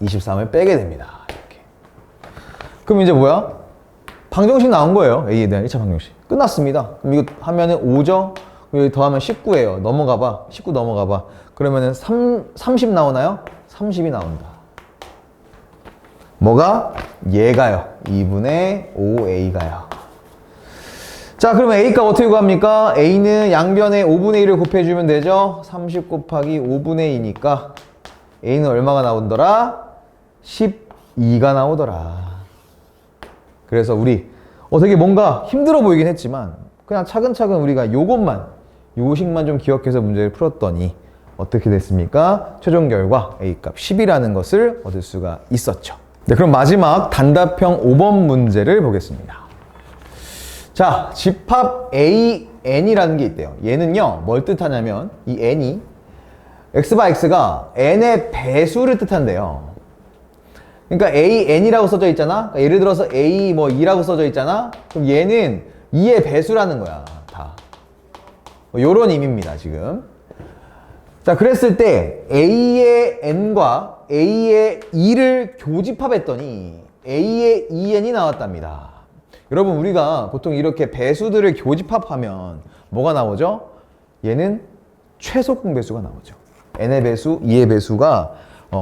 23을 빼게 됩니다. 이렇게. 그럼 이제 뭐야? 방정식 나온 거예요. A에 대한 1차 방정식. 끝났습니다. 그럼 이거 하면은 5죠? 여기 더하면 19예요. 넘어가봐. 19 넘어가봐. 그러면은 30 나오나요? 30이 나온다. 뭐가? 얘가요. 2분의 5A가요. 자, 그러면 A값 어떻게 구합니까? A는 양변에 5분의 1을 곱해주면 되죠? 30 곱하기 5분의 2니까 A는 얼마가 나오더라? 12가 나오더라. 그래서 우리 되게 뭔가 힘들어 보이긴 했지만 그냥 차근차근 우리가 요식만 좀 기억해서 문제를 풀었더니 어떻게 됐습니까? 최종 결과 A값 10이라는 것을 얻을 수가 있었죠. 네, 그럼 마지막 단답형 5번 문제를 보겠습니다. 자, 집합 AN이라는 게 있대요. 얘는요, 뭘 뜻하냐면 이 N이 X바 X가 N의 배수를 뜻한대요. 그러니까 AN이라고 써져 있잖아. 그러니까 예를 들어서 A 뭐 2라고 써져 있잖아. 그럼 얘는 2의 배수라는 거야. 다. 요런 의미입니다, 지금. 자, 그랬을 때 A의 N과 A의 2를 교집합했더니 A의 2N이 나왔답니다. 여러분, 우리가 보통 이렇게 배수들을 교집합하면 뭐가 나오죠? 얘는 최소 공배수가 나오죠. N의 배수, 2의 배수가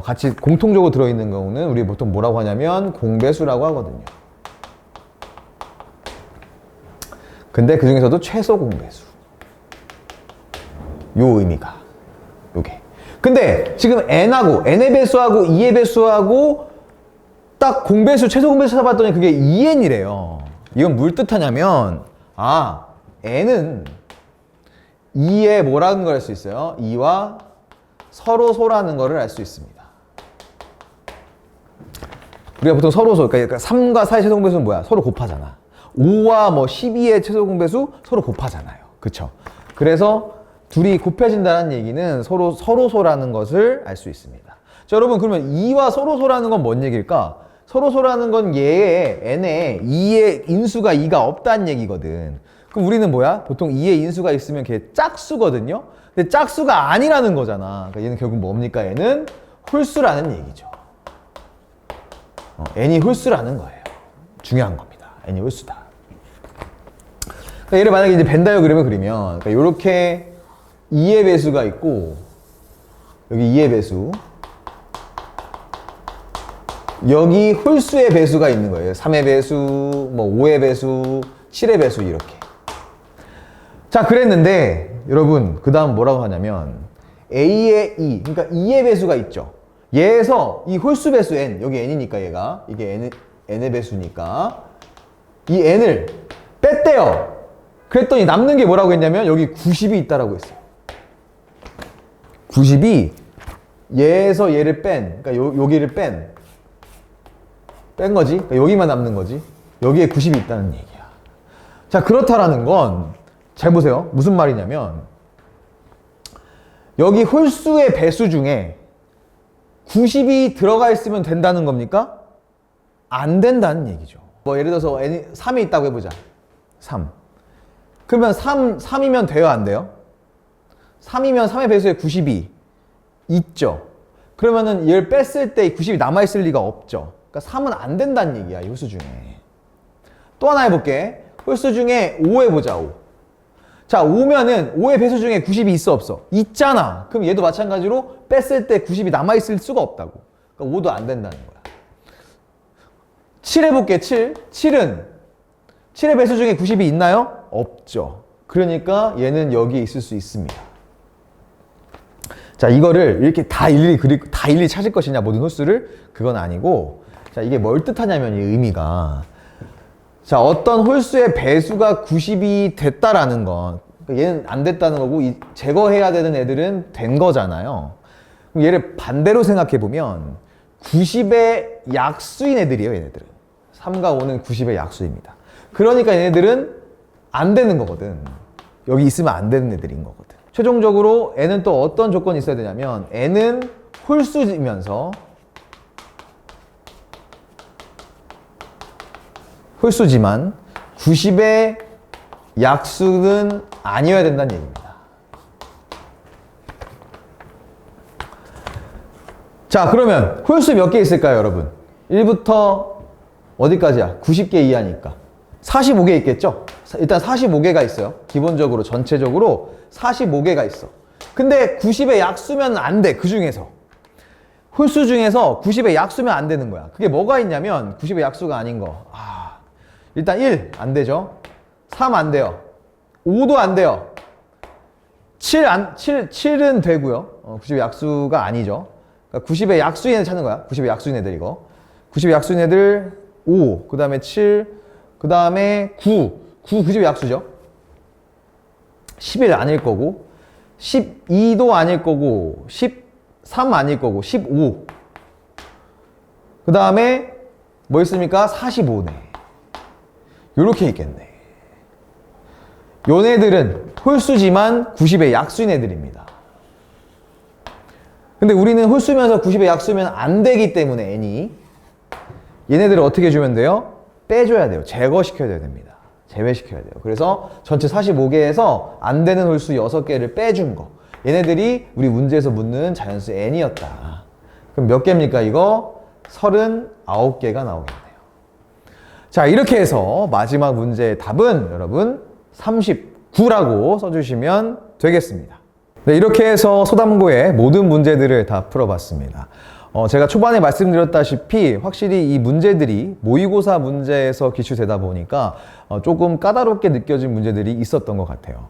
같이 공통적으로 들어있는 경우는 우리 보통 뭐라고 하냐면 공배수라고 하거든요. 근데 그 중에서도 최소 공배수. 요 의미가. 요게. 근데 지금 N하고, N의 배수하고 2의 배수하고 딱 공배수, 최소 공배수 찾아봤더니 그게 2N이래요. 이건 뭘 뜻하냐면, N은 2의 뭐라는 걸 알 수 있어요? 2와 서로 소라는 거를 알 수 있습니다. 우리가 보통 서로 소, 그러니까 3과 4의 최소 공배수는 뭐야? 서로 곱하잖아. 5와 뭐 12의 최소 공배수 서로 곱하잖아요. 그쵸? 그래서 둘이 곱해진다는 얘기는 서로 소라는 것을 알 수 있습니다. 자, 여러분, 그러면 2와 서로 소라는 건 뭔 얘기일까? 서로 소라는 건 얘의 n에 2의 인수가 2가 없다는 얘기거든. 그럼 우리는 뭐야? 보통 2의 인수가 있으면 걔 짝수거든요. 근데 짝수가 아니라는 거잖아. 그러니까 얘는 결국 뭡니까? 얘는 홀수라는 얘기죠. n이 홀수라는 거예요. 중요한 겁니다. n이 홀수다. 그러니까 얘를 만약에 이제 벤 다이어그램을 그리면, 그러니까 이렇게 2의 배수가 있고, 여기 2의 배수, 여기 홀수의 배수가 있는 거예요. 3의 배수, 뭐 5의 배수, 7의 배수 이렇게. 자, 그랬는데 여러분, 그 다음 뭐라고 하냐면 A의 2, 그러니까 2의 배수가 있죠. 얘에서 이 홀수 배수 n, 여기 n이니까 얘가, 이게 n의 배수니까 이 n을 뺐대요. 그랬더니 남는 게 뭐라고 했냐면 여기 90이 있다라고 했어요. 90이 얘에서 얘를 뺀, 그러니까 여기를 뺀 거지. 그러니까 여기만 남는 거지. 여기에 90이 있다는 얘기야. 자, 그렇다라는 건 잘 보세요. 무슨 말이냐면 여기 홀수의 배수 중에 90이 들어가 있으면 된다는 겁니까? 안 된다는 얘기죠. 뭐 예를 들어서 n이 3이 있다고 해보자. 3. 그러면 3이면 돼요, 안 돼요? 3이면 3의 배수에 90이 있죠. 그러면은 얘를 뺐을 때 90이 남아있을 리가 없죠. 그러니까 3은 안 된다는 얘기야, 이 홀수 중에. 또 하나 해볼게. 홀수 중에 5 해보자, 5. 자, 5면은 5의 배수 중에 90이 있어, 없어? 있잖아. 그럼 얘도 마찬가지로 뺐을 때 90이 남아있을 수가 없다고. 그러니까 5도 안 된다는 거야. 7 해볼게, 7. 7의 배수 중에 90이 있나요? 없죠. 그러니까 얘는 여기에 있을 수 있습니다. 자, 이거를 이렇게 다 일일이 찾을 것이냐, 모든 홀수를? 그건 아니고, 자, 이게 뭘 뜻하냐면, 이 의미가. 자, 어떤 홀수의 배수가 90이 됐다라는 건, 얘는 안 됐다는 거고, 제거해야 되는 애들은 된 거잖아요. 그럼 얘를 반대로 생각해보면, 90의 약수인 애들이에요, 얘네들은. 3과 5는 90의 약수입니다. 그러니까 얘네들은 안 되는 거거든. 여기 있으면 안 되는 애들인 거거든. 최종적으로 n은 또 어떤 조건이 있어야 되냐면 n은 홀수지만 90의 약수는 아니어야 된다는 얘기입니다. 자, 그러면 홀수 몇 개 있을까요, 여러분? 1부터 어디까지야? 90개 이하니까 45개 있겠죠? 일단 45개가 있어요. 기본적으로 전체적으로 45개가 있어. 근데 90의 약수면 안 돼. 그 중에서 홀수 중에서 90의 약수면 안 되는 거야. 그게 뭐가 있냐면 90의 약수가 아닌 거. 일단 1 안 되죠. 3 안 돼요. 5도 안 돼요. 7은 되고요. 90의 약수가 아니죠. 그러니까 90의 약수인 애들 찾는 거야. 90의 약수인 애들 이거. 90의 약수인 애들 5, 그 다음에 7, 그 다음에 9. 90의 약수죠. 11 아닐 거고, 12도 아닐 거고, 13 아닐 거고, 15. 그 다음에 뭐 있습니까? 45네. 요렇게 있겠네. 요네들은 홀수지만 90의 약수인 애들입니다. 근데 우리는 홀수면서 90의 약수면 안 되기 때문에 n이 얘네들을 어떻게 해주면 돼요? 빼줘야 돼요. 제거시켜야 됩니다. 제외시켜야 돼요. 그래서 전체 45개에서 안 되는 홀수 6개를 빼준 거. 얘네들이 우리 문제에서 묻는 자연수 n이었다. 그럼 몇 개입니까, 이거? 39개가 나오겠네요. 자, 이렇게 해서 마지막 문제의 답은 여러분 39라고 써주시면 되겠습니다. 네, 이렇게 해서 소담고의 모든 문제들을 다 풀어봤습니다. 제가 초반에 말씀드렸다시피 확실히 이 문제들이 모의고사 문제에서 기출되다 보니까 조금 까다롭게 느껴진 문제들이 있었던 것 같아요.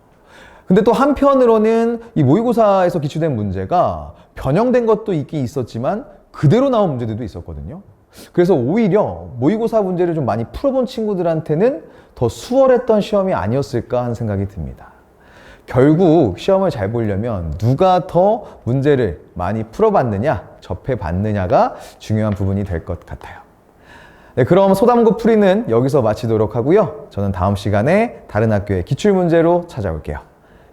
근데 또 한편으로는 이 모의고사에서 기출된 문제가 변형된 것도 있긴 있었지만 그대로 나온 문제들도 있었거든요. 그래서 오히려 모의고사 문제를 좀 많이 풀어본 친구들한테는 더 수월했던 시험이 아니었을까 하는 생각이 듭니다. 결국 시험을 잘 보려면 누가 더 문제를 많이 풀어봤느냐, 접해봤느냐가 중요한 부분이 될 것 같아요. 네, 그럼 소담고 풀이는 여기서 마치도록 하고요. 저는 다음 시간에 다른 학교의 기출문제로 찾아올게요.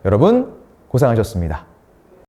여러분 고생하셨습니다.